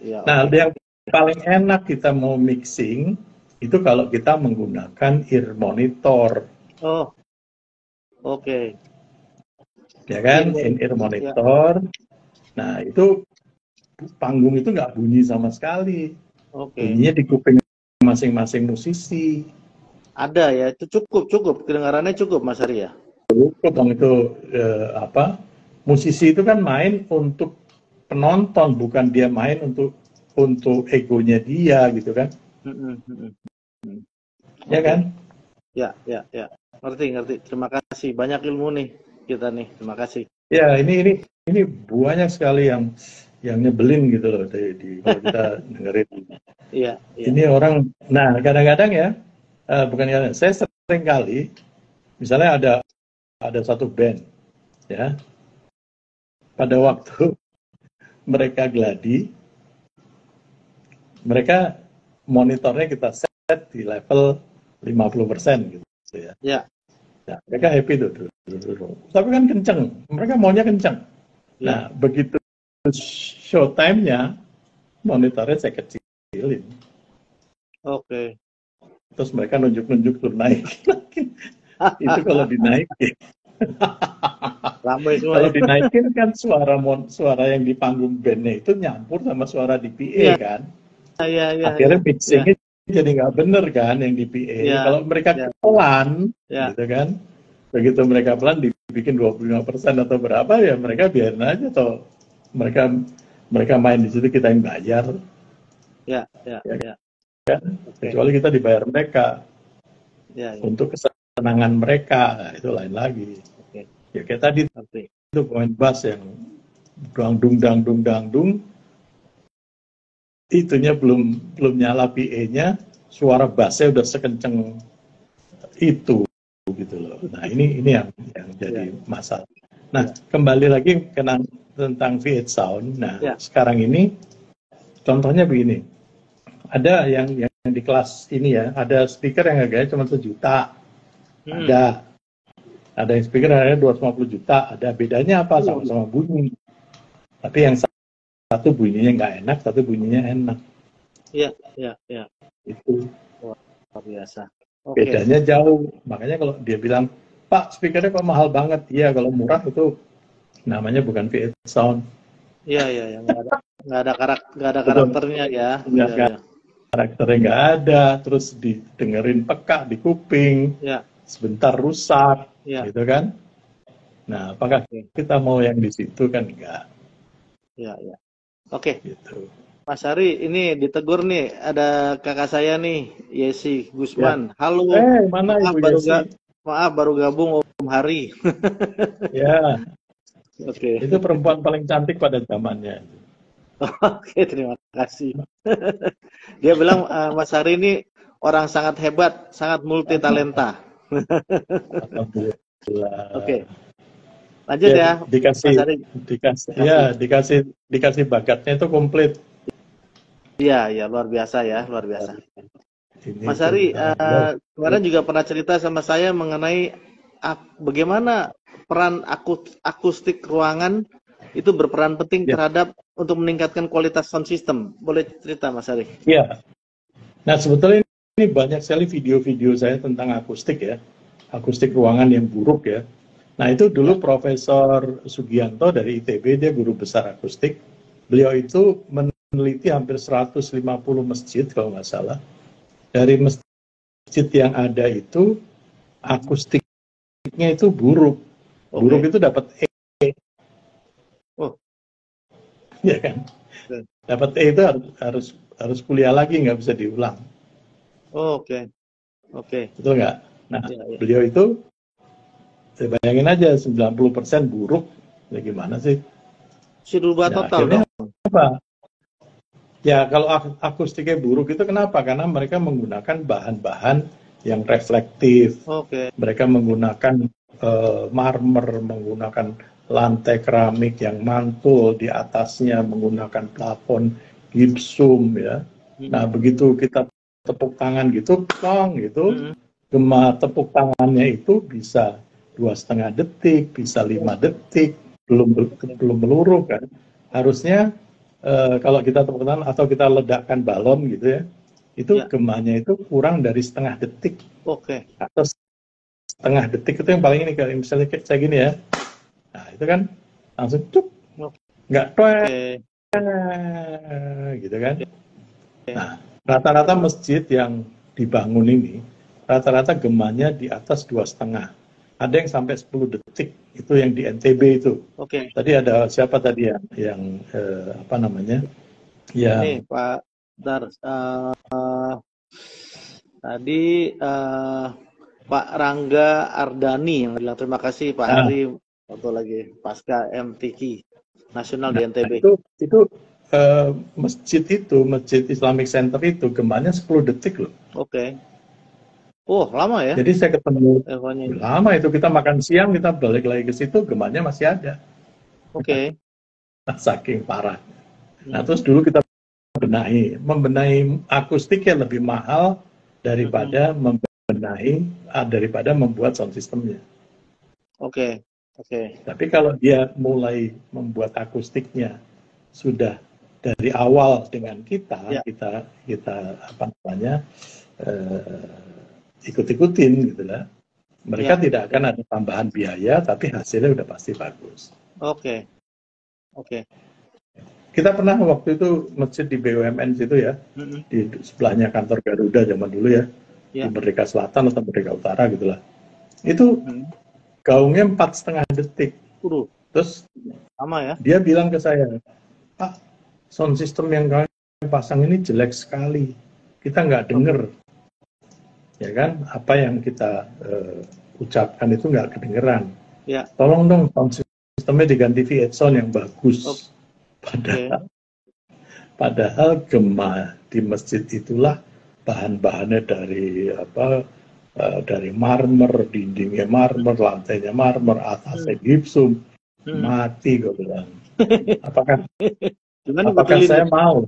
Ya, Nah, oke. yang paling enak kita mau mixing itu kalau kita menggunakan ear monitor. Oh, oke. Ya kan, Info. in-ear Ya, monitor. Nah, itu panggung itu nggak bunyi sama sekali. oke. Bunyinya di kuping masing-masing musisi. Ada ya, itu cukup, cukup. Kedengarannya cukup, Mas Ari ya. Dong itu apa? Musisi itu kan main untuk penonton, bukan dia main untuk egonya dia gitu kan. Mm-mm, mm-mm, mm. Ya Oke. kan? Ya, ya, ya. Ngerti, ngerti. Terima kasih. Banyak ilmu nih kita nih. Terima kasih. Ya, ini banyak sekali yang nyebelin gitu loh kalau kita dengerin. Iya, iya. Ini orang, nah kadang-kadang ya, bukan kadang, saya sering kali, misalnya ada satu band, ya, pada Mm-mm. waktu mereka gladi, mereka monitornya kita set di level 50% gitu ya. Ya, Nah, mereka happy tuh. Tapi kan kenceng, mereka maunya kenceng. ya. Nah, begitu showtime-nya, monitornya saya kecilin. Oke. Terus mereka nunjuk-nunjuk tuh naik. Itu kalau dinaikin. Ramai semua Kalau ya. dinaikin kan suara yang di panggung bandnya itu nyampur sama suara di PA Iya, kan. iya, iya, iya. Akhirnya Iya, mixingnya jadi nggak bener kan yang di PA. iya, Kalau mereka iya, pelan iya. gitu kan. Begitu mereka pelan dibikin 25% atau berapa ya mereka biarin aja atau mereka mereka main di situ kita yang bayar Iya, iya, ya iya. kan. Oke. Kecuali kita dibayar mereka Iya, iya. untuk kesenangan mereka. Nah, itu lain lagi. Oke. Ya kayak tadi Ngerti. itu pemain bass yang dangdung dangdung dangdung itunya belum nyala PA-nya, suara bassnya udah sekenceng itu gitu loh. Nah ini yang Iya, jadi masalah. Nah iya, kembali lagi tentang V8 Sound. Nah iya. sekarang ini contohnya begini, ada yang di kelas ini ya, ada speaker yang harganya cuma 1 juta, Hmm. ada yang speaker harganya 250 juta, ada bedanya apa? Waduh. Sama-sama bunyi. Tapi yang satu bunyinya nggak enak, satu bunyinya enak. Iya, iya, iya. Itu Luar biasa. Oke. bedanya jauh. Makanya kalau dia bilang, Pak, speakernya kok mahal banget? Iya, kalau murah itu namanya bukan V8 Sound. Iya, iya, iya. Nggak ada Betul. karakternya ya. Iya, Nggak, iya. karakternya nggak ada, terus didengerin peka di kuping, Iya, sebentar rusak, iya. gitu kan? Nah, apakah Oke. kita mau yang di situ kan enggak, Iya, iya. Oke. gitu. Mas Ari, ini ditegur nih, ada kakak saya nih, Yesi Ya. Gusman. Halo, Mana maaf Ibu baru Yesi? maaf baru gabung Om Hari. Ya, Oke. itu perempuan paling cantik pada zamannya. Oke, terima kasih. Dia bilang Mas Hari ini orang sangat hebat, sangat multi talenta. Alhamdulillah. Oke, lanjut Ya ya, Mas dikasih Hari. dikasih ya Kasih. dikasih bakatnya itu komplit. Iya, ya luar biasa ya, luar biasa. Ini Mas itu Hari, ya, kemarin juga pernah cerita sama saya mengenai bagaimana peran akustik ruangan itu berperan penting ya, terhadap untuk meningkatkan kualitas sound system. Boleh cerita, Mas Hari? ya. Nah sebetulnya ini banyak sekali video-video saya tentang akustik ya, akustik ruangan yang buruk ya. Nah itu Ya. dulu Profesor Sugianto dari ITB, dia guru besar akustik. Beliau itu meneliti hampir 150 masjid kalau nggak salah. Dari masjid yang ada itu akustiknya itu buruk. Buruk Oke. itu dapat E, Oh, ya kan? oke. Dapat E itu harus kuliah lagi, nggak bisa diulang. Oh, oke. Oke. Betul nggak? Nah, Ya, ya. beliau itu, saya bayangin aja 90% buruk. Ya gimana sih? Si rubah Ya total akhirnya dong. apa? Ya kalau akustiknya buruk itu kenapa? Karena mereka menggunakan bahan-bahan yang reflektif. Oke. Mereka menggunakan marmer, menggunakan lantai keramik yang mantul di atasnya, menggunakan plafon gipsum ya. Nah Mm-mm. begitu kita tepuk tangan gitu, plong gitu, Mm-mm. gema tepuk tangannya itu bisa 2,5 detik, bisa 5 detik, belum meluruh kan. Harusnya kalau kita tepuk tangan atau kita ledakkan balon gitu ya, itu Ya. gemanya itu kurang dari 0,5 detik Oke. atau 0,5 detik itu yang paling ini, kalau misalnya kayak saya gini ya, nah itu kan langsung cuk, nggak toek Oke. gitu kan. Nah rata-rata masjid yang dibangun ini rata-rata gemanya di atas 2,5, ada yang sampai 10 detik, itu yang di NTB itu. Oke. Tadi ada siapa tadi yang apa namanya, Ini yang Pak Dar. Tadi Pak Rangga Ardani yang bilang terima kasih Pak nah, Hari atau lagi pasca MTQ nasional di nah NTB. itu masjid Islamic Center itu gemanya 10 detik loh. Oke. Oh, lama ya Jadi saya ketemu evaluasinya itu. lama itu, kita makan siang kita balik lagi ke situ gemanya masih ada. Oke. Saking parah. Nah Hmm. terus dulu kita membenahi akustiknya lebih mahal daripada daripada membuat sound systemnya. Oke. Oke. Tapi kalau dia mulai membuat akustiknya sudah dari awal dengan kita Ya. apa namanya, ikut-ikutin gitu lah. Mereka Ya. tidak akan ada tambahan biaya, tapi hasilnya udah pasti bagus. Oke. Oke. Kita pernah waktu itu masjid di BUMN situ ya, Mm-mm. di sebelahnya kantor Garuda zaman dulu ya, di Ya. Merdeka Selatan atau Merdeka Utara gitulah. Itu Hmm. gaungnya 4,5 detik. Waduh, Terus sama ya. dia bilang ke saya, Pak, sound system yang kalian pasang ini jelek sekali. Kita nggak denger, ya kan? Apa yang kita ucapkan itu nggak kedengeran. Ya. Tolong dong sound systemnya diganti VH sound yang bagus. Oke. Padahal gema di masjid itulah bahan-bahannya dari dari marmer, dindingnya marmer, lantainya marmer, atasnya gipsum. Mati gue bilang. Apakah saya mau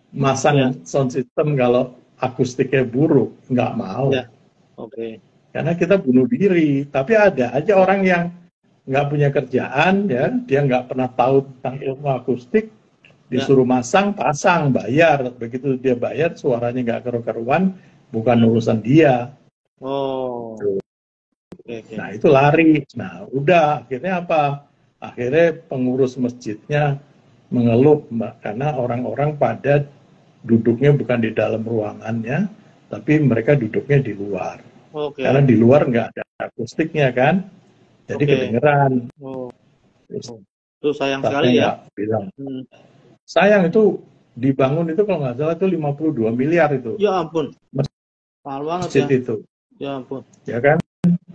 masang sound system kalau akustiknya buruk? Nggak mau. Ya. Oke. Karena kita bunuh diri. Tapi ada aja orang yang nggak punya kerjaan, ya, dia nggak pernah tahu tentang ilmu akustik, disuruh pasang, bayar. Begitu dia bayar, suaranya nggak keru-keruan, bukan urusan dia. Oh. Okay. Nah itu lari. Nah udah, akhirnya apa? Akhirnya pengurus masjidnya mengeluh, karena orang-orang pada duduknya bukan di dalam ruangannya, tapi mereka duduknya di luar. Okay. Karena di luar nggak ada akustiknya kan, jadi kedengeran. Itu sayang sekali ya. Bilang, sayang, itu dibangun itu kalau nggak salah itu 52 miliar itu. Ya ampun. Mahal banget masjid ya. Itu. Ya ampun. Ya kan?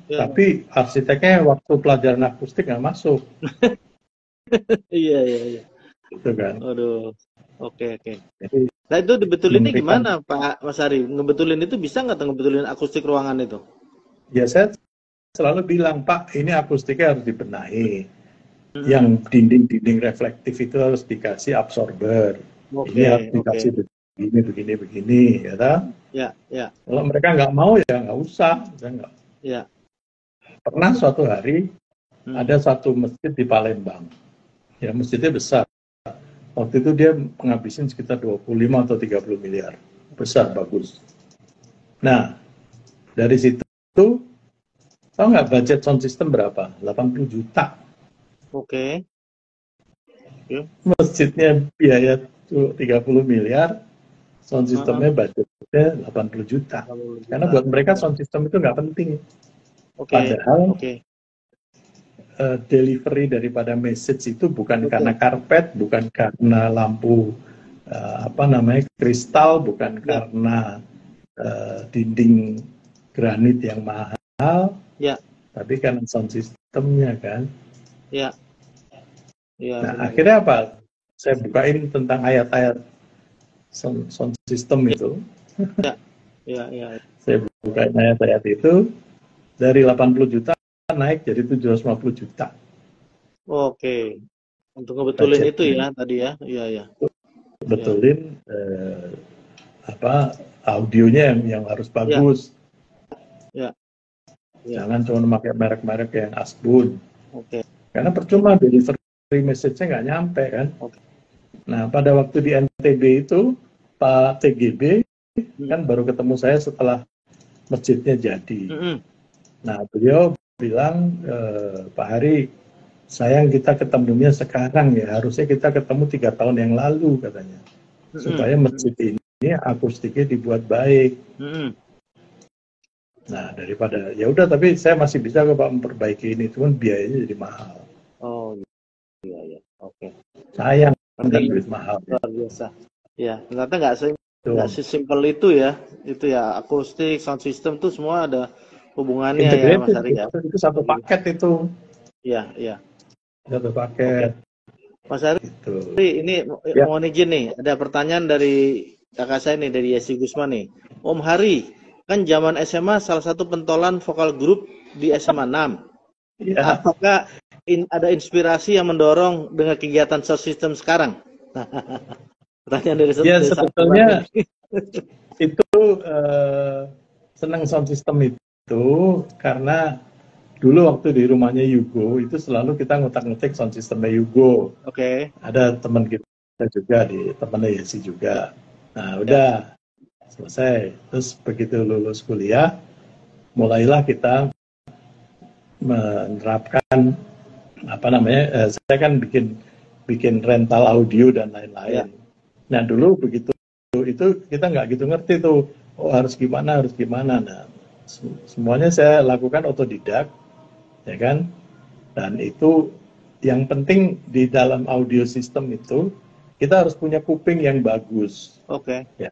Ya. Tapi arsiteknya waktu pelajaran akustik nggak masuk. Iya. gitu kan. Aduh. Oke, oke. Jadi Nah itu dibetulinnya memberikan, gimana Pak Mas Ari? Ngebetulin itu bisa nggak tuh ngebetulin akustik ruangan itu? ya saya selalu bilang, Pak, ini akustiknya harus dibenahi. Yang Mm-mm. dinding-dinding reflektif itu harus dikasih absorber. Ini Oke, harus oke. dikasih begini, ya kan? Ya, ya, Kalau mereka nggak mau ya nggak usah. Saya nggak. ya. Pernah suatu hari Hmm. ada satu masjid di Palembang. Ya masjidnya besar. Waktu itu dia menghabisin sekitar 25 atau 30 miliar. Besar, bagus. Nah, dari situ, tahu nggak budget sound system berapa? 80 juta. Oke. Oke. Masjidnya biaya 30 miliar, sound Heeh. systemnya budgetnya 80 juta. 80 Karena juta. buat mereka Oke. sound system itu nggak penting. Oke. Padahal Oke. delivery daripada message itu bukan Betul. karena karpet, bukan karena lampu kristal, bukan Ya, karena dinding granit yang mahal, ya, tapi karena sound systemnya kan. ya, ya, Nah benar. akhirnya apa? Saya bukain tentang ayat-ayat sound system itu. Ya, ya, ya. Saya bukain ayat-ayat itu, dari 80 juta naik jadi 750 juta Oke. Untuk ngebetulin itu budgetnya. ya tadi ya. Iya, ya. Ya, Betulin audionya yang harus ya, bagus. ya, ya. Jangan cuma pakai merek-merek yang asbun. Oke. Karena percuma delivery message-nya nggak nyampe kan. Oke. Nah, pada waktu di NTB itu, Pak TGB Hmm. kan baru ketemu saya setelah masjidnya jadi. Mm-mm. Nah, beliau bilang, Pak Hari, sayang kita ketemunya sekarang ya. Harusnya kita ketemu 3 tahun yang lalu katanya. Mm-mm. Supaya masjid ini akustiknya dibuat baik. Mm-mm. Nah, daripada ya udah, tapi saya masih bisa kok Pak memperbaiki ini, cuman biayanya jadi mahal. Oh, iya, ya. Oke. Sayang kan Berarti duit mahal. luar biasa. Ya, ternyata nggak Tuh. sesimpel itu ya. Itu ya akustik, sound system tuh semua ada hubungannya ya Mas Integrated Ari ya. itu satu paket itu. Iya, iya. Satu Oke. paket Mas Ari, gitu. ini Ya, mohon izin nih, ada pertanyaan dari kakak saya nih, dari Yesi Gusman nih. Om Hari, kan zaman SMA salah satu pentolan vokal grup di SMA 6. ya. Apakah ada inspirasi yang mendorong dengan kegiatan sound system sekarang? Pertanyaan dari Ya sebetulnya ini. itu senang sound system itu karena dulu waktu di rumahnya Yugo itu selalu kita ngutak-ngutik sound systemnya Yugo. Oke. Ada teman kita juga di temannya Yesi juga. Nah udah selesai. Terus begitu lulus kuliah, mulailah kita menerapkan saya kan bikin rental audio dan lain-lain. Nah dulu begitu itu kita nggak gitu ngerti tuh, harus gimana. Nah semuanya saya lakukan otodidak, ya kan. Dan itu yang penting di dalam audio system itu kita harus punya kuping yang bagus. Oke. Ya.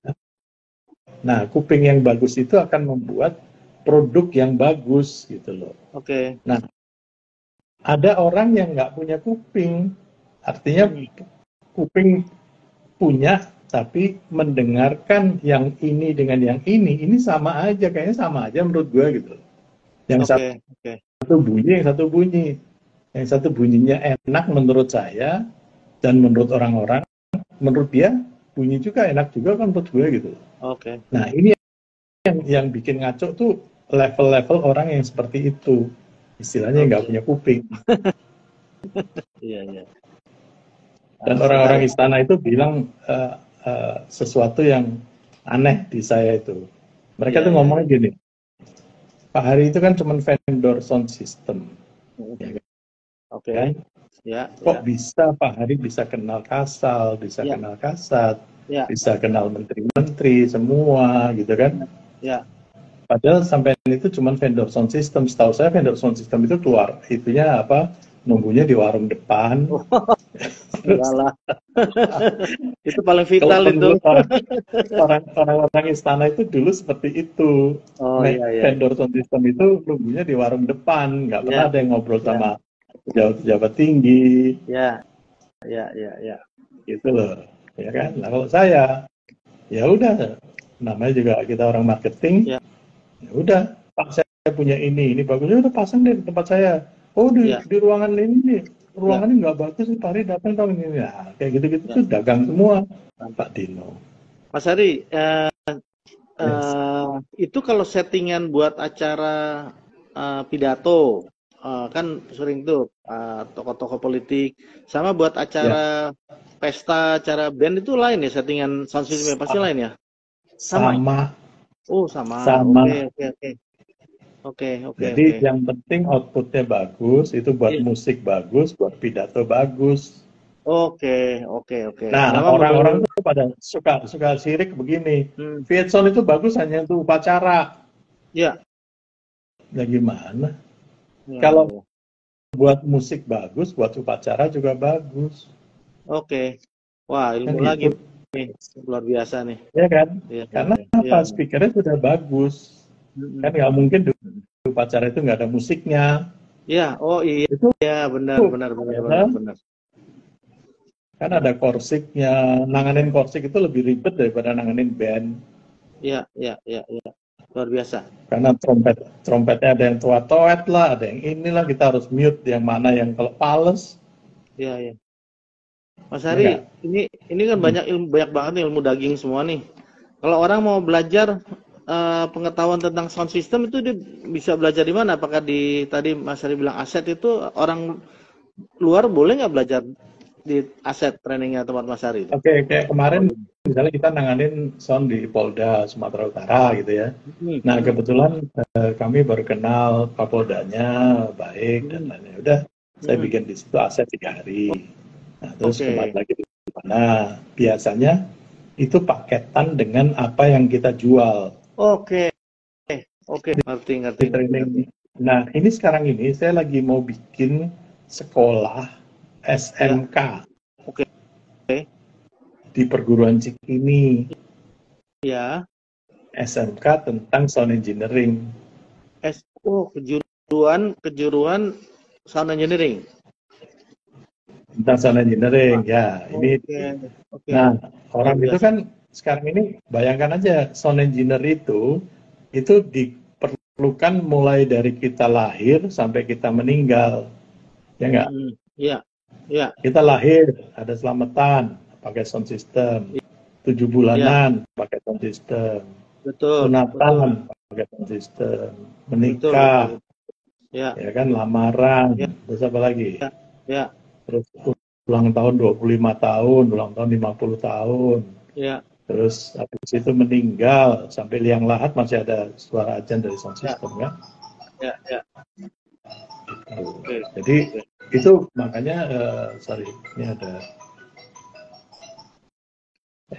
Nah kuping yang bagus itu akan membuat produk yang bagus gitu loh. Oke. Nah ada orang yang nggak punya kuping, artinya kuping punya tapi mendengarkan yang ini dengan yang ini sama aja, kayaknya sama aja menurut gue gitu. Yang satu bunyi, yang satu bunyinya enak menurut saya dan menurut orang-orang, menurut dia bunyi juga enak juga kan menurut gue gitu. Oke. Nah ini yang bikin ngaco tuh level-level orang yang seperti itu, istilahnya nggak punya kuping. Iya. Dan orang-orang istana itu bilang sesuatu yang aneh di saya itu. Mereka tuh ngomongnya gini, Pak Hari itu kan cuma vendor sound system. Ya kan? Kok bisa Pak Hari bisa kenal Kasal, bisa kenal Kasat, bisa kenal menteri-menteri semua gitu kan? Ya. Padahal sampai itu cuma vendor sound system. Setahu saya vendor sound system itu keluar, itunya apa? Nunggunya di warung depan. Itu paling vital itu. Orang-orang istana itu dulu seperti itu. Vendor sound system itu nunggunya di warung depan, nggak pernah ada yang ngobrol sama pejabat-pejabat tinggi. Ya. gitu loh, ya kan? Nah kalau saya, ya udah, namanya juga kita orang marketing, Ya. ya udah, Pak saya punya ini bagus, ya udah pasang deh di tempat saya. Oh Ya. di ruangan ini nih, Ya. ruangannya nggak bagus nih, Pak Ari datang tahun ini, nah, kayak gitu-gitu Ya. tuh dagang semua, Pak Dino. Mas Ari, Yes. itu kalau settingan buat acara pidato, kan sering tuh tokoh-tokoh politik, sama buat Ya, acara pesta, acara band itu lain ya, settingan sound systemnya pasti lain ya? Sama ya? sama, Oh sama, sama. oke oke oke oke oke Jadi oke. yang penting outputnya bagus, itu buat Iya. musik bagus, buat pidato bagus. Oke oke oke. Nah, Sama orang-orang menurut, tuh pada suka sirik begini. hmm, Vietson itu bagus hanya untuk upacara. ya Ya gimana? ya ya, Kalau ya. buat musik bagus, buat upacara juga bagus. Oke. Wah, Kan ilmu lagi gitu. nih, luar biasa nih. Ya kan? Iya iya Karena iya. apa? Speakernya sudah bagus. Kan Mm-mm. nggak mungkin di upacara itu nggak ada musiknya. Ya, oh iya, Itu ya benar benar benar ya benar kan? benar. Kan Ya, ada korsiknya. Nanganin korsik itu lebih ribet daripada nanganin band. ya, ya, ya, ya. Luar biasa. Karena trompetnya ada yang tua-toet lah, ada yang inilah, kita harus mute yang mana yang kalau pales. Ya, ya. Mas Ya Hari, nggak? ini kan banyak banget nih ilmu daging semua nih. Kalau orang mau belajar pengetahuan tentang sound system itu dia bisa belajar di mana? Apakah di tadi Mas Hari bilang aset itu orang luar boleh nggak belajar di aset trainingnya tempat Mas Hari itu? Oke, kayak kemarin misalnya kita nanganin sound di Polda Sumatera Utara gitu ya. Hmm, Nah hmm, kebetulan kami baru kenal Kapoldanya baik dan hmm, lainnya. Udah saya hmm. bikin di situ aset 3 hari. Nah terus kembali Oke, lagi di mana? Biasanya itu paketan dengan apa yang kita jual oke, oke. Ngerti, ngerti, di ngerti, training. ngerti. Nah ini sekarang ini saya lagi mau bikin sekolah Ya, SMK oke. di perguruan Cikini. Ya, SMK tentang sound engineering. kejuruan sound engineering. Tentang sound engineering, Wah, ya. Ini, oke, oke. nah, Luar orang itu biasa. kan sekarang ini bayangkan aja sound engineer itu diperlukan mulai dari kita lahir sampai kita meninggal, ya nggak? Iya, iya, Kita lahir ada selamatan pakai sound system, 7 iya. bulanan pakai sound system, Betul, betul, sunatan pakai sound system, betul, betul. menikah, Ya, ya kan, lamaran, ya, terus apa lagi? ya, ya, Terus ulang tahun 25 tahun, ulang tahun 50 tahun. ya, Terus habis itu meninggal, sampai liang lahat masih ada suara ajan dari sound ya, system kan. ya, ya. Gitu. Oke, Jadi oke. itu makanya, sorry, ini ada,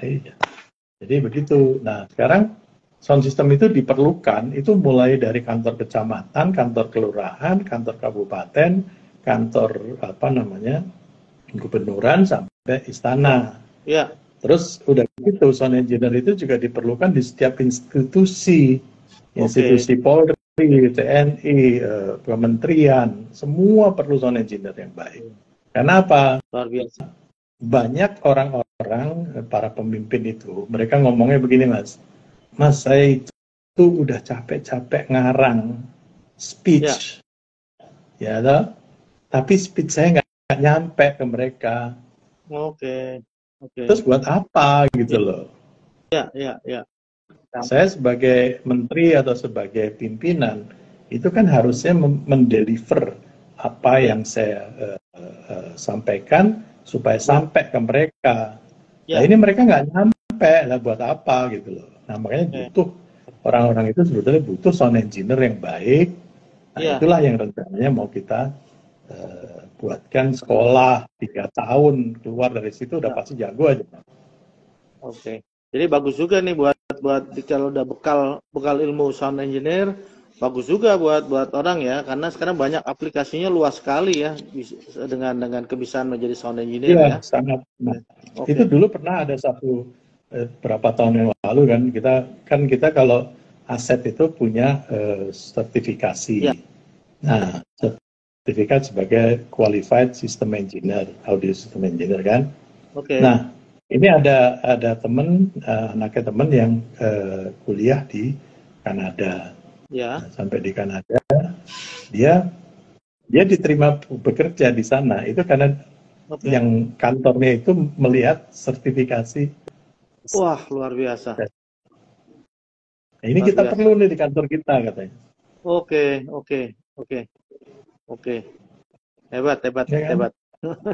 iya. Jadi begitu. Nah sekarang sound system itu diperlukan, itu mulai dari kantor kecamatan, kantor kelurahan, kantor kabupaten, kantor apa namanya, gubernuran sampai istana. Ya, Terus udah gitu, sound engineer itu juga diperlukan di setiap institusi, oke. institusi Polri, TNI, kementerian, semua perlu sound engineer yang baik. Karena apa? Luar biasa. Banyak orang-orang, para pemimpin itu, mereka ngomongnya begini, Mas saya itu udah capek-capek ngarang Ya, speech, ya toh? Tapi speech saya nggak nyampe ke mereka. oke, oke. Terus buat apa gitu Ya, loh? ya, ya, ya. Saya sebagai menteri atau sebagai pimpinan itu kan harusnya mendeliver apa Ya, yang saya sampaikan supaya ya, sampai ke mereka. Nah ya. ini mereka nggak nyampe, lah buat apa gitu loh. Nah makanya Oke. butuh orang-orang itu sebetulnya butuh sound engineer yang baik. Nah Ya, itulah yang rencananya mau kita buatkan sekolah 3 tahun, keluar dari situ udah ya. pasti jago aja. Oke. Jadi bagus juga nih buat kalau udah bekal ilmu sound engineer, bagus juga buat orang ya, karena sekarang banyak aplikasinya luas sekali ya dengan kebiasaan menjadi sound engineer Iya, ya. sangat. Nah, itu Oke. dulu pernah ada satu berapa tahun yang lalu kan kita kalau aset itu punya Ya, sertifikasi. Nah, sertifikat sebagai qualified system engineer, audio system engineer kan. Oke. Nah, ini ada temen, anaknya temen yang kuliah di Kanada. Ya. Nah, sampai di Kanada, dia diterima bekerja di sana. Itu karena Oke. yang kantornya itu melihat sertifikasi. Wah, luar biasa. Nah, ini Luar kita biasa. perlu nih di kantor kita katanya. Oke. Hebat. Ya kan?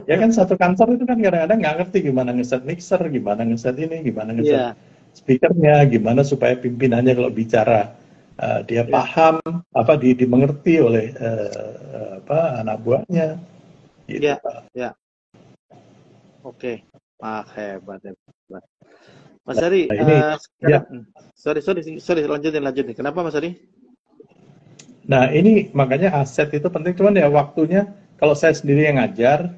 Ya kan satu kantor itu kan kadang-kadang nggak ngerti gimana ngeset mixer, gimana ngeset ini, gimana ngeset Iya. speakernya, gimana supaya pimpinannya kalau bicara dia paham, dimengerti oleh anak buahnya. Gitu, Iya. Pak. Ya. Oke. Hebat. Mas Ari, Nah, ini ya. sorry, lanjutin. Kenapa Mas Ari? Nah, ini makanya aset itu penting, cuman ya waktunya kalau saya sendiri yang ngajar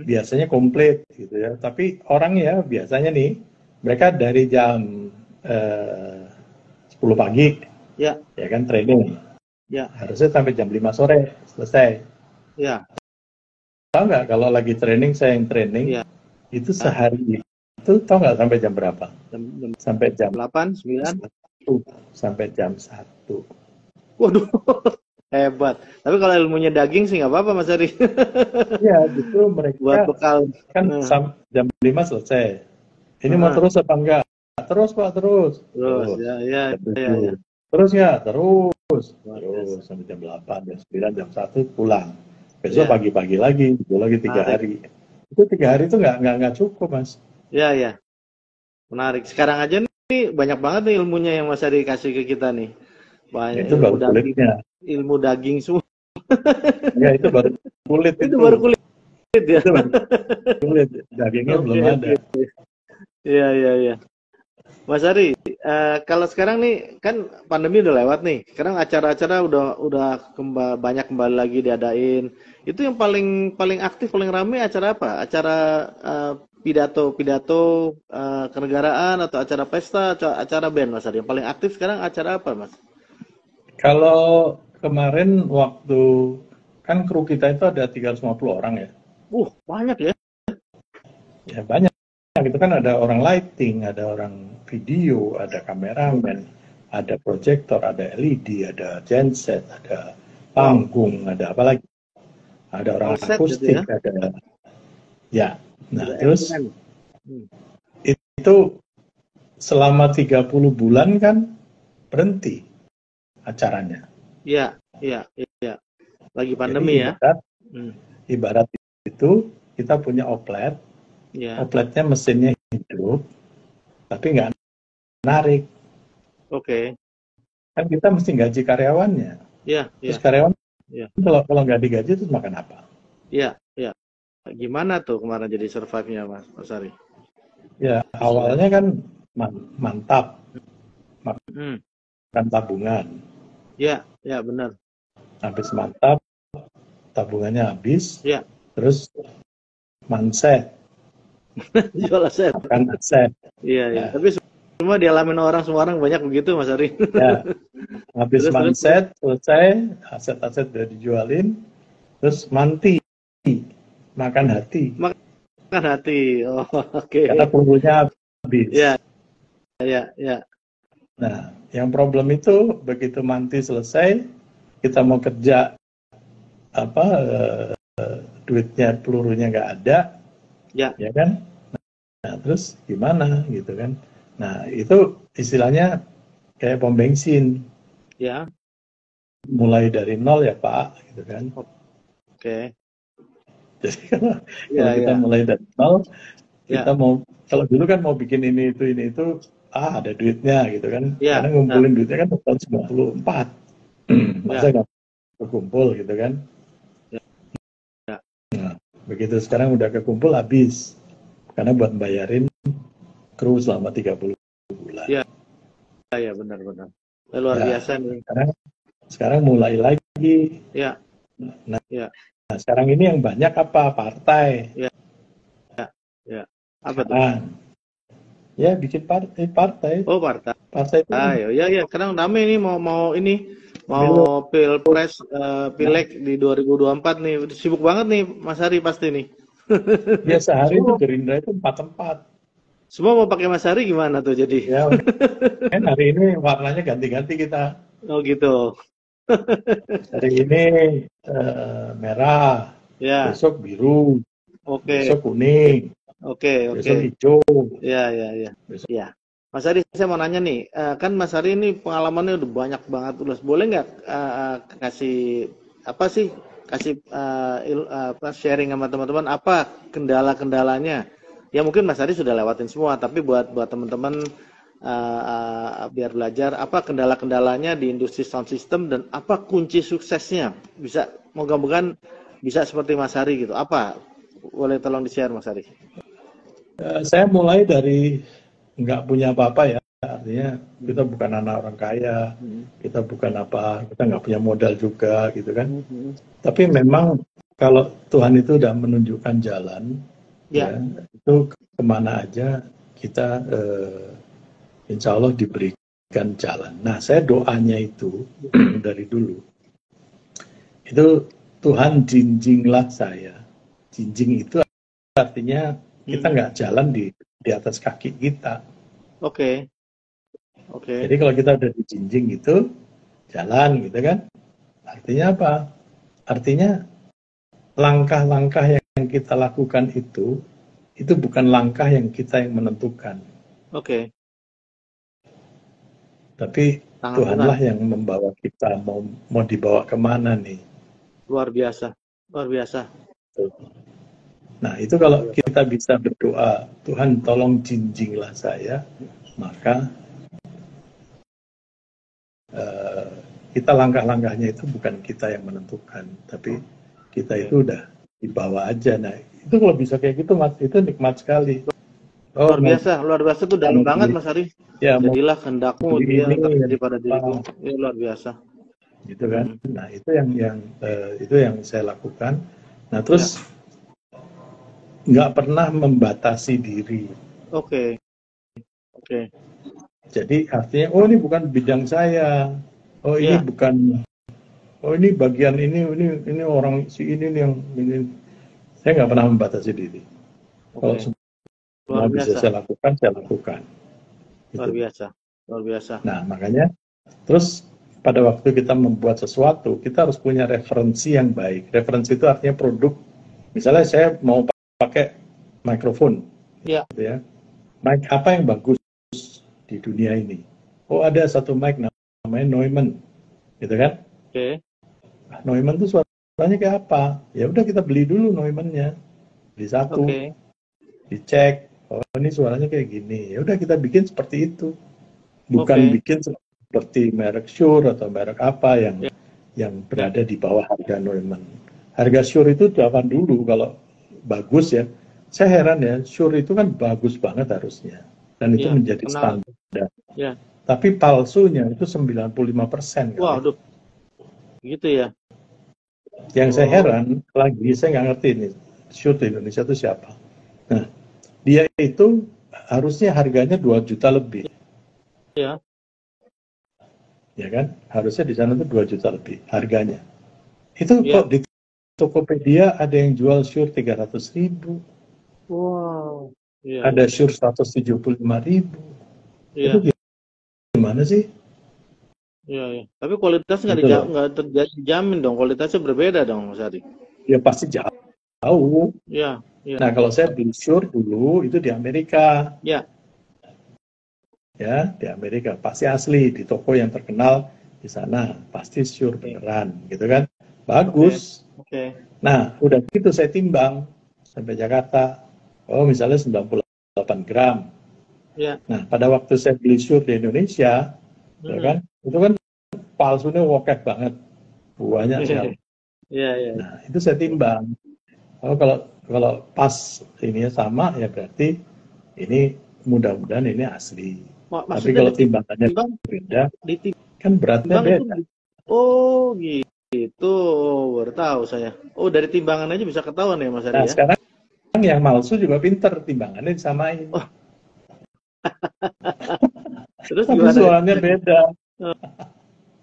biasanya komplit gitu ya. Tapi orang ya biasanya nih mereka dari jam 10 pagi Ya. ya kan training. Ya. Harusnya sampai jam 5 sore selesai. Ya. Tahu nggak kalau lagi training, saya yang training Ya. itu sehari itu tahu nggak sampai jam berapa? Sampai jam 8, 9? 1, sampai jam 1. Waduh, hebat. Tapi kalau ilmunya daging sih nggak apa-apa Mas Ari. Iya, justru mereka Buat bekal. kan jam 5 selesai. Ini mau terus apa enggak? Terus Pak, terus. Terus, ya. Terus ya, terus sampai jam 8, jam 9, jam 1 pulang. Besok pagi-pagi lagi, itu lagi 3 hari. Itu 3 hari itu nggak cukup, Mas. Iya. Menarik. Sekarang aja nih banyak banget nih ilmunya yang Mas Ari kasih ke kita nih. Banyak itu baru kulitnya. Ilmu daging semua. Ya, itu baru kulit itu baru kulit ya. Itu baru kulit. Dagingnya belum ada. Iya. Mas Ari, kalau sekarang nih kan pandemi udah lewat nih. Sekarang acara-acara udah banyak kembali lagi diadain. Itu yang paling aktif, paling ramai acara apa? Acara pidato kenegaraan atau acara pesta, acara band Mas Ari. Yang paling aktif sekarang acara apa, Mas? Kalau kemarin waktu kan kru kita itu ada 350 orang ya. Banyak ya? Ya banyak. Itu kan ada orang lighting, ada orang video, ada kameramen, ada proyektor, ada LED, ada genset, ada panggung, ada apa lagi? Ada orang akustik, gitu ya? Ada ya. Nah, terus itu selama 30 bulan kan berhenti acaranya. Iya. Lagi pandemi. Jadi, ibarat itu kita punya oplet. Opletnya mesinnya hidup, tapi nggak narik. Oke. Kan kita mesti gaji karyawannya. Iya. Terus karyawan kalau nggak digaji terus makan apa? Iya. Gimana tuh kemarin jadi survive-nya Mas Ari? Ya awalnya kan mantap, makan tabungan. Iya benar. Habis mantap, tabungannya habis. Iya. Terus manset. Jual aset. Makan aset. Iya. Tapi semua dialamin semua orang banyak begitu Mas Ari. Ya. Habis manset, selesai, aset-aset udah dijualin, terus manti. Makan hati. Makan hati. Oh, oke. Karena pelurunya habis. Iya. Nah, yang problem itu begitu manti selesai, kita mau kerja duitnya pelurunya nggak ada, ya kan? Nah, terus gimana gitu kan? Nah, itu istilahnya kayak pom bensin. Ya. Mulai dari nol ya Pak, gitu kan? Oke. Jadi kalau kita mulai dari nol, kita mau kalau dulu kan mau bikin ini itu, ada duitnya gitu kan? Karena ngumpulin duitnya kan tahun 94, masa nggak kekumpul gitu kan? Nah, begitu sekarang udah kekumpul habis, karena buat bayarin kru selama 30 bulan. Iya benar. Luar biasa nih. Sekarang mulai lagi. Iya. Nah, sekarang ini yang banyak apa? Partai. Iya. Apa tuh? Ya, bikin partai. Oh, partai. Partai itu. Iya. Sekarang rame nih mau pilpres, pileg di 2024 nih. Sibuk banget nih Mas Ari pasti nih. Ya sehari itu Semua, Gerindra itu 4 tempat. semua mau pakai Mas Ari gimana tuh jadi? Ya, kan hari ini warnanya ganti-ganti kita. Oh gitu. Hari ini merah, Ya, besok biru, oke, besok kuning, oke, oke. besok hijau, Ya, ya, ya. besok. Ya. Mas Ari, saya mau nanya nih, kan Mas Ari ini pengalamannya udah banyak banget, Ulas. Boleh nggak kasih apa sih? Kasih apa sharing sama teman-teman apa kendala-kendalanya? Ya mungkin Mas Ari sudah lewatin semua, tapi buat teman-teman biar belajar apa kendala-kendalanya di industri sound system dan apa kunci suksesnya. Bisa moga-moga bisa seperti Mas Ari gitu. Apa? Boleh tolong di-share Mas Ari? Saya mulai dari nggak punya apa-apa ya, artinya kita bukan anak orang kaya, kita bukan apa, kita nggak punya modal juga gitu kan. Tapi memang kalau Tuhan itu udah menunjukkan jalan, Ya. ya itu kemana aja kita insya Allah diberikan jalan. Nah saya doanya itu dari dulu, itu Tuhan jinjinglah saya. Jinjing itu artinya kita nggak jalan di atas kaki kita. Oke, oke. Jadi kalau kita udah dijinjing gitu, jalan gitu kan. Artinya apa? Artinya langkah-langkah yang kita lakukan itu bukan langkah yang kita yang menentukan. Oke. Tapi Tangan Tuhan. Tuhanlah yang membawa kita mau dibawa kemana nih. Luar biasa. Luar biasa. Nah itu kalau kita bisa berdoa, Tuhan tolong jinjinglah saya, maka kita langkah-langkahnya itu bukan kita yang menentukan, tapi kita Oke. itu udah dibawa aja. Nah itu kalau bisa kayak gitu Mas, itu nikmat sekali. Oh Luar mau biasa. Luar biasa tuh dalam banget beli, Mas Ari. ya mau Jadilah kehendakmu beli dia ini yang terjadi pada diriku. apa Ya, luar biasa. gitu kan. Nah itu yang saya lakukan. Nah Ya. terus nggak pernah membatasi diri. Oke. Oke. Jadi artinya oh ini bukan bidang saya, oh ini Ya. bukan, oh ini bagian ini orang si ini nih yang ini. Saya nggak pernah membatasi diri. Kalau Oke. Luar semua bisa biasa. saya lakukan. Luar Gitu. biasa. Luar biasa. Nah makanya terus pada waktu kita membuat sesuatu, kita harus punya referensi yang baik. Referensi itu artinya produk. Misalnya saya mau pakai mikrofon, Ya. gitu ya. Mic apa yang bagus di dunia ini? Oh ada satu mic namanya Neumann, gitu kan? Oke. Neumann itu suaranya kayak apa? Ya udah kita beli dulu Neumann-nya, beli satu, Oke. dicek. Oh ini suaranya kayak gini. Ya udah kita bikin seperti itu. Bukan Oke. bikin seperti merek Shure atau merek apa Ya. yang Ya. berada di bawah harga Neumann. Harga Shure itu zaman dulu kalau bagus ya. Saya heran ya, Shure itu kan bagus banget harusnya. Dan itu Ya. menjadi Kenal. standar. Ya. Tapi palsunya itu 95% Wah, kali. aduh. Gitu ya. Yang saya Oh. heran, lagi saya nggak ngerti nih, Shure di Indonesia itu siapa. Nah, dia itu harusnya harganya 2 juta lebih. Ya. Ya kan? Harusnya di sana itu 2 juta lebih harganya. Itu Ya. kok di Tokopedia ada yang jual Shure 300.000, Wow. Iya, ada iya. Shure 175.000. Itu Iya. gimana sih? Iya, iya. Tapi kualitas Gitu loh. nggak terjamin dong. Kualitasnya berbeda dong, Mas Ari. Ya pasti jauh. Iya, iya. Nah kalau saya beli Shure dulu itu di Amerika, Ya. ya di Amerika pasti asli di toko yang terkenal di sana pasti Shure Oke. beneran, gitu kan? Oke. Bagus. Oke. Nah udah gitu saya timbang sampai Jakarta. Oh misalnya 98 gram. Ya. Nah pada waktu saya beli Shure di Indonesia, ya kan? Itu kan palsunya wokek banget, banyak sekali. Iya, iya. Nah itu saya timbang. Oh kalau pas ini sama ya berarti ini mudah-mudahan ini asli. Tapi Maksudnya kalau timbangannya ditimbang, beda, ditimbang kan beratnya itu beda. oh gitu. Baru tahu saya. Oh, dari timbangan aja bisa ketahuan ya, Mas Ari Nah ya. sekarang yang malsu juga pinter, timbangannya disamain. Oh, terus Tapi gimana? suaranya beda.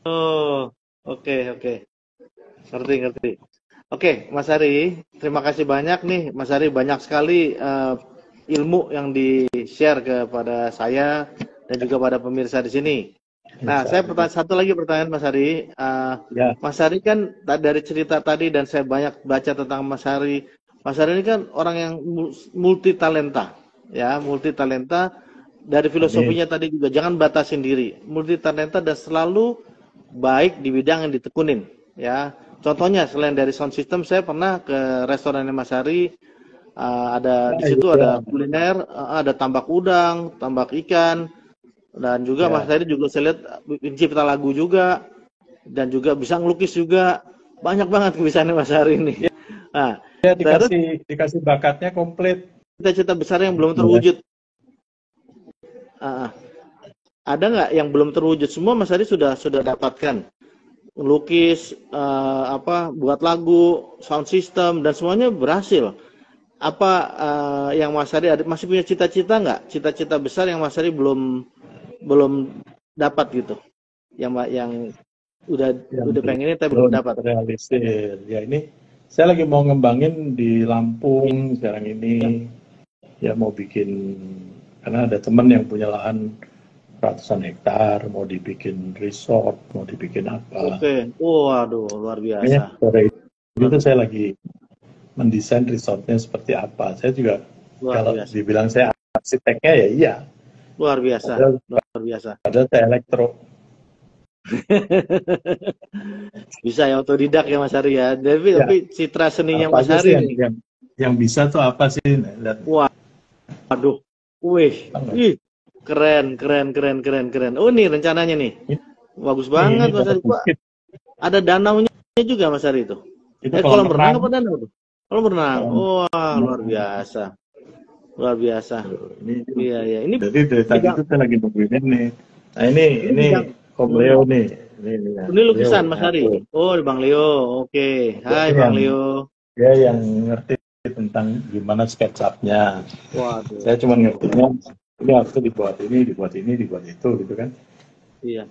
Oh, oke, oke. Ngerti, ngerti. Oke, Mas Ari, terima kasih banyak nih, Mas Ari, banyak sekali ilmu yang di-share kepada saya dan juga pada pemirsa di sini. Nah, saya satu lagi pertanyaan Mas Ari. Ya, Mas Ari kan dari cerita tadi dan saya banyak baca tentang Mas Ari. Mas Ari ini kan orang yang multi talenta, ya, multi talenta. Dari filosofinya tadi juga jangan batasin diri, multi talenta dan selalu baik di bidang yang ditekunin, ya. Contohnya selain dari sound system, saya pernah ke restorannya Mas Ari, ada di situ ada kuliner, ada tambak udang, tambak ikan, dan juga Mas Ari juga saya lihat pencipta lagu juga, dan juga bisa ngelukis juga, banyak banget kebisaannya Mas Ari ini. Nah, ya dikasih bakatnya komplit. Cita-cita besar yang belum terwujud, ada nggak yang belum terwujud? Semua Mas Ari sudah dapatkan. Lukis, buat lagu, sound system, dan semuanya berhasil. Apa yang Mas Ari masih punya cita-cita nggak? Cita-cita besar yang Mas Ari belum dapat gitu? Yang udah pengen ini tapi belum dapat. Realisir. Ya ini saya lagi mau ngembangin di Lampung sekarang ini. Ya mau bikin, karena ada teman yang punya lahan ratusan hektar, mau dibikin resort, mau dibikin apa. Oke, waduh, luar biasa. Sore itu saya lagi mendesain resortnya seperti apa. Saya juga kalau dibilang saya arsiteknya ya iya. Luar biasa, luar biasa. Padahal saya elektro. Bisa ya otodidak ya Mas Ari ya. Tapi citra seninya Mas Ari yang bisa tuh apa sih? Waduh, wih. Keren. Oh, nih rencananya nih. Bagus banget Mas Ari. Ada danaunya juga Mas Ari itu. Kolam renang apa danau tuh? Kolam renang. Wah, luar biasa. Luar biasa. Iya. Ini jadi dari tadi itu saya lagi nungguin ini. Nah, ini Om Leo nih. Ini lukisan Mas Ari. Oh, Bang Leo. Oke. Hai Bang Leo. Dia yang ngerti tentang gimana SketchUp-nya. Waduh. Saya cuma ngertinya ini harus dibuat itu gitu kan. Iya,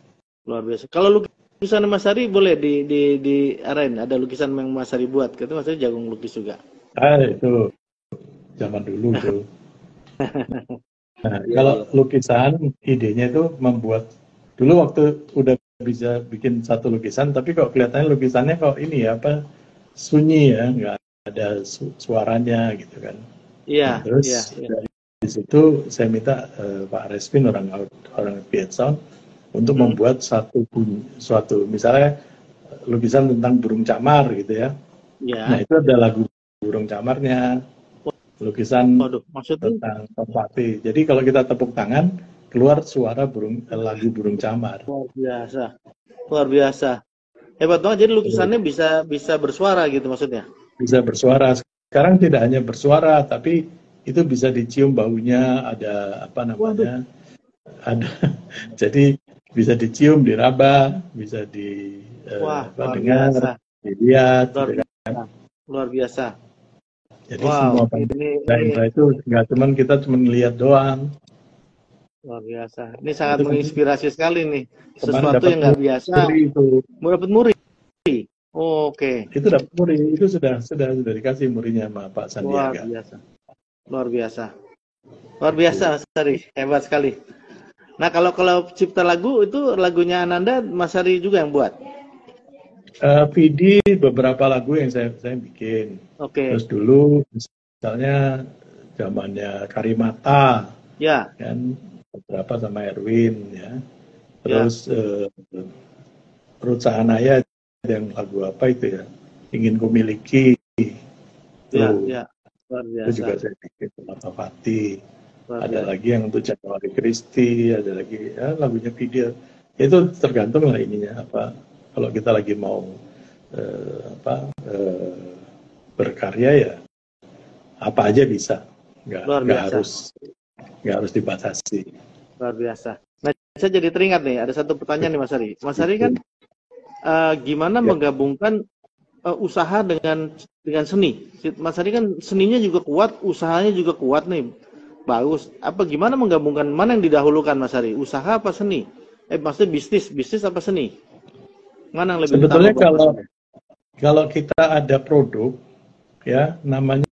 luar biasa. Kalau lukisan Mas Ari boleh di arahin, ada lukisan yang Mas Ari buat, gitu Mas Ari jago ngelukis juga. Itu zaman dulu tuh. Nah, kalau lukisan idenya itu membuat dulu waktu udah bisa bikin satu lukisan, tapi kok kelihatannya lukisannya kok ini ya sunyi ya, nggak ada suaranya gitu kan. Iya. Terus di situ saya minta Pak Respin orang Piet Sound untuk membuat suatu misalnya lukisan tentang burung camar gitu ya. Nah itu ada lagu burung camarnya, lukisan tentang merpati. Jadi kalau kita tepuk tangan keluar suara lagu burung camar. Luar biasa. Hebat banget. Jadi lukisannya bisa bersuara gitu maksudnya. Bisa bersuara. Sekarang tidak hanya bersuara tapi itu bisa dicium baunya, ada apa namanya, ada jadi bisa dicium, diraba, bisa dengar, dilihat. Luar biasa. Jadi semua indera itu nggak kita cuma lihat doang. Luar biasa. Ini sangat menginspirasi sekali nih. Sesuatu yang nggak biasa. Mau dapat muri. Oke. Itu dapat muri. Itu sudah dikasih murinya sama Pak Sandiaga. Luar biasa. Mas Ari, hebat sekali. Nah, kalau cipta lagu itu lagunya Ananda, Mas Ari juga yang buat? PD beberapa lagu yang saya bikin. Terus dulu misalnya zamannya Karimata, kan beberapa sama Erwin ya. Terus Ruth Sahanaya yang lagu apa itu ya? Ingin Ku Miliki. Itu juga saya bikin sama Fatih. Ada lagi yang untuk Januari Kristi, ada lagi lagunya video. Itu tergantung lah ininya apa. Kalau kita lagi mau berkarya ya apa aja bisa, nggak harus dibatasi. Luar biasa. Nah, saya jadi teringat nih, ada satu pertanyaan nih Mas Ari. Mas Ari kan gimana menggabungkan usaha dengan seni? Mas Ari kan seninya juga kuat, usahanya juga kuat nih, bagus. Gimana menggabungkan, mana yang didahulukan Mas Ari? Usaha apa seni? Maksudnya bisnis apa seni? Mana yang lebih sebetulnya kalau kita ada produk, ya namanya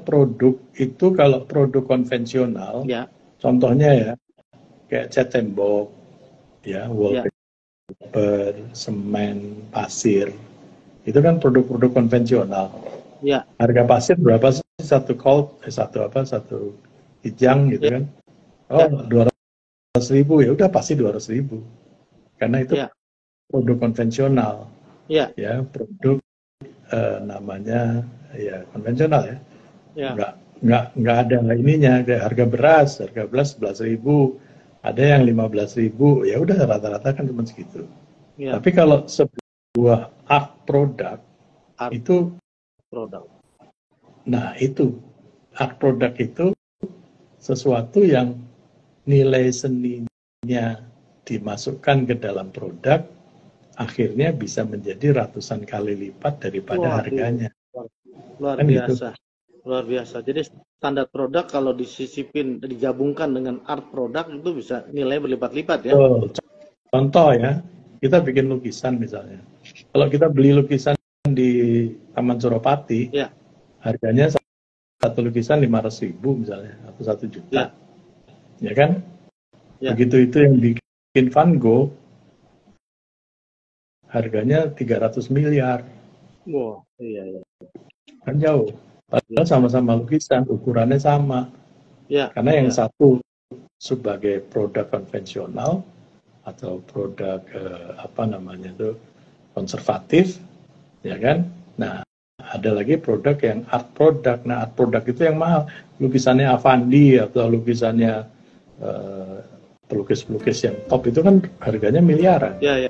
produk itu kalau produk konvensional, Ya, contohnya ya kayak cat tembok, ya ya, wallpaper, semen, pasir, itu kan produk-produk konvensional. ya, Harga pasir berapa sih satu satu kijang gitu ya, kan? ya, Oh 200.000, ya udah pasti 200.000 karena itu ya, produk konvensional, ya, ya produk namanya ya konvensional ya. ya, Nggak ada ininya, kayak harga beras 11.000, ada yang 15.000, ya udah rata-rata kan cuma segitu. ya. Tapi kalau sebuah art product Art itu, produk. nah itu art product itu sesuatu yang nilai seninya dimasukkan ke dalam produk, akhirnya bisa menjadi ratusan kali lipat daripada Waduh, harganya. luar Kan gitu. biasa. Luar biasa. Jadi standar produk kalau disisipin, digabungkan dengan art produk itu bisa nilai berlipat-lipat ya. So, contoh ya, kita bikin lukisan misalnya. Kalau kita beli lukisan di Taman Suropati, Ya, harganya satu lukisan 500.000 misalnya, atau 1 juta. ya, Ya kan? ya. Begitu itu yang bikin Van Gogh, harganya 300 miliar. Wah, iya, iya. Kan jauh. Padahal sama-sama lukisan, ukurannya sama. Ya, Karena yang ya, satu sebagai produk konvensional atau produk apa namanya itu konservatif, ya kan? Nah, ada lagi produk yang art product. Nah, art product itu yang mahal. Lukisannya Avandi atau lukisannya pelukis-pelukis yang top itu kan harganya miliaran. ya, ya.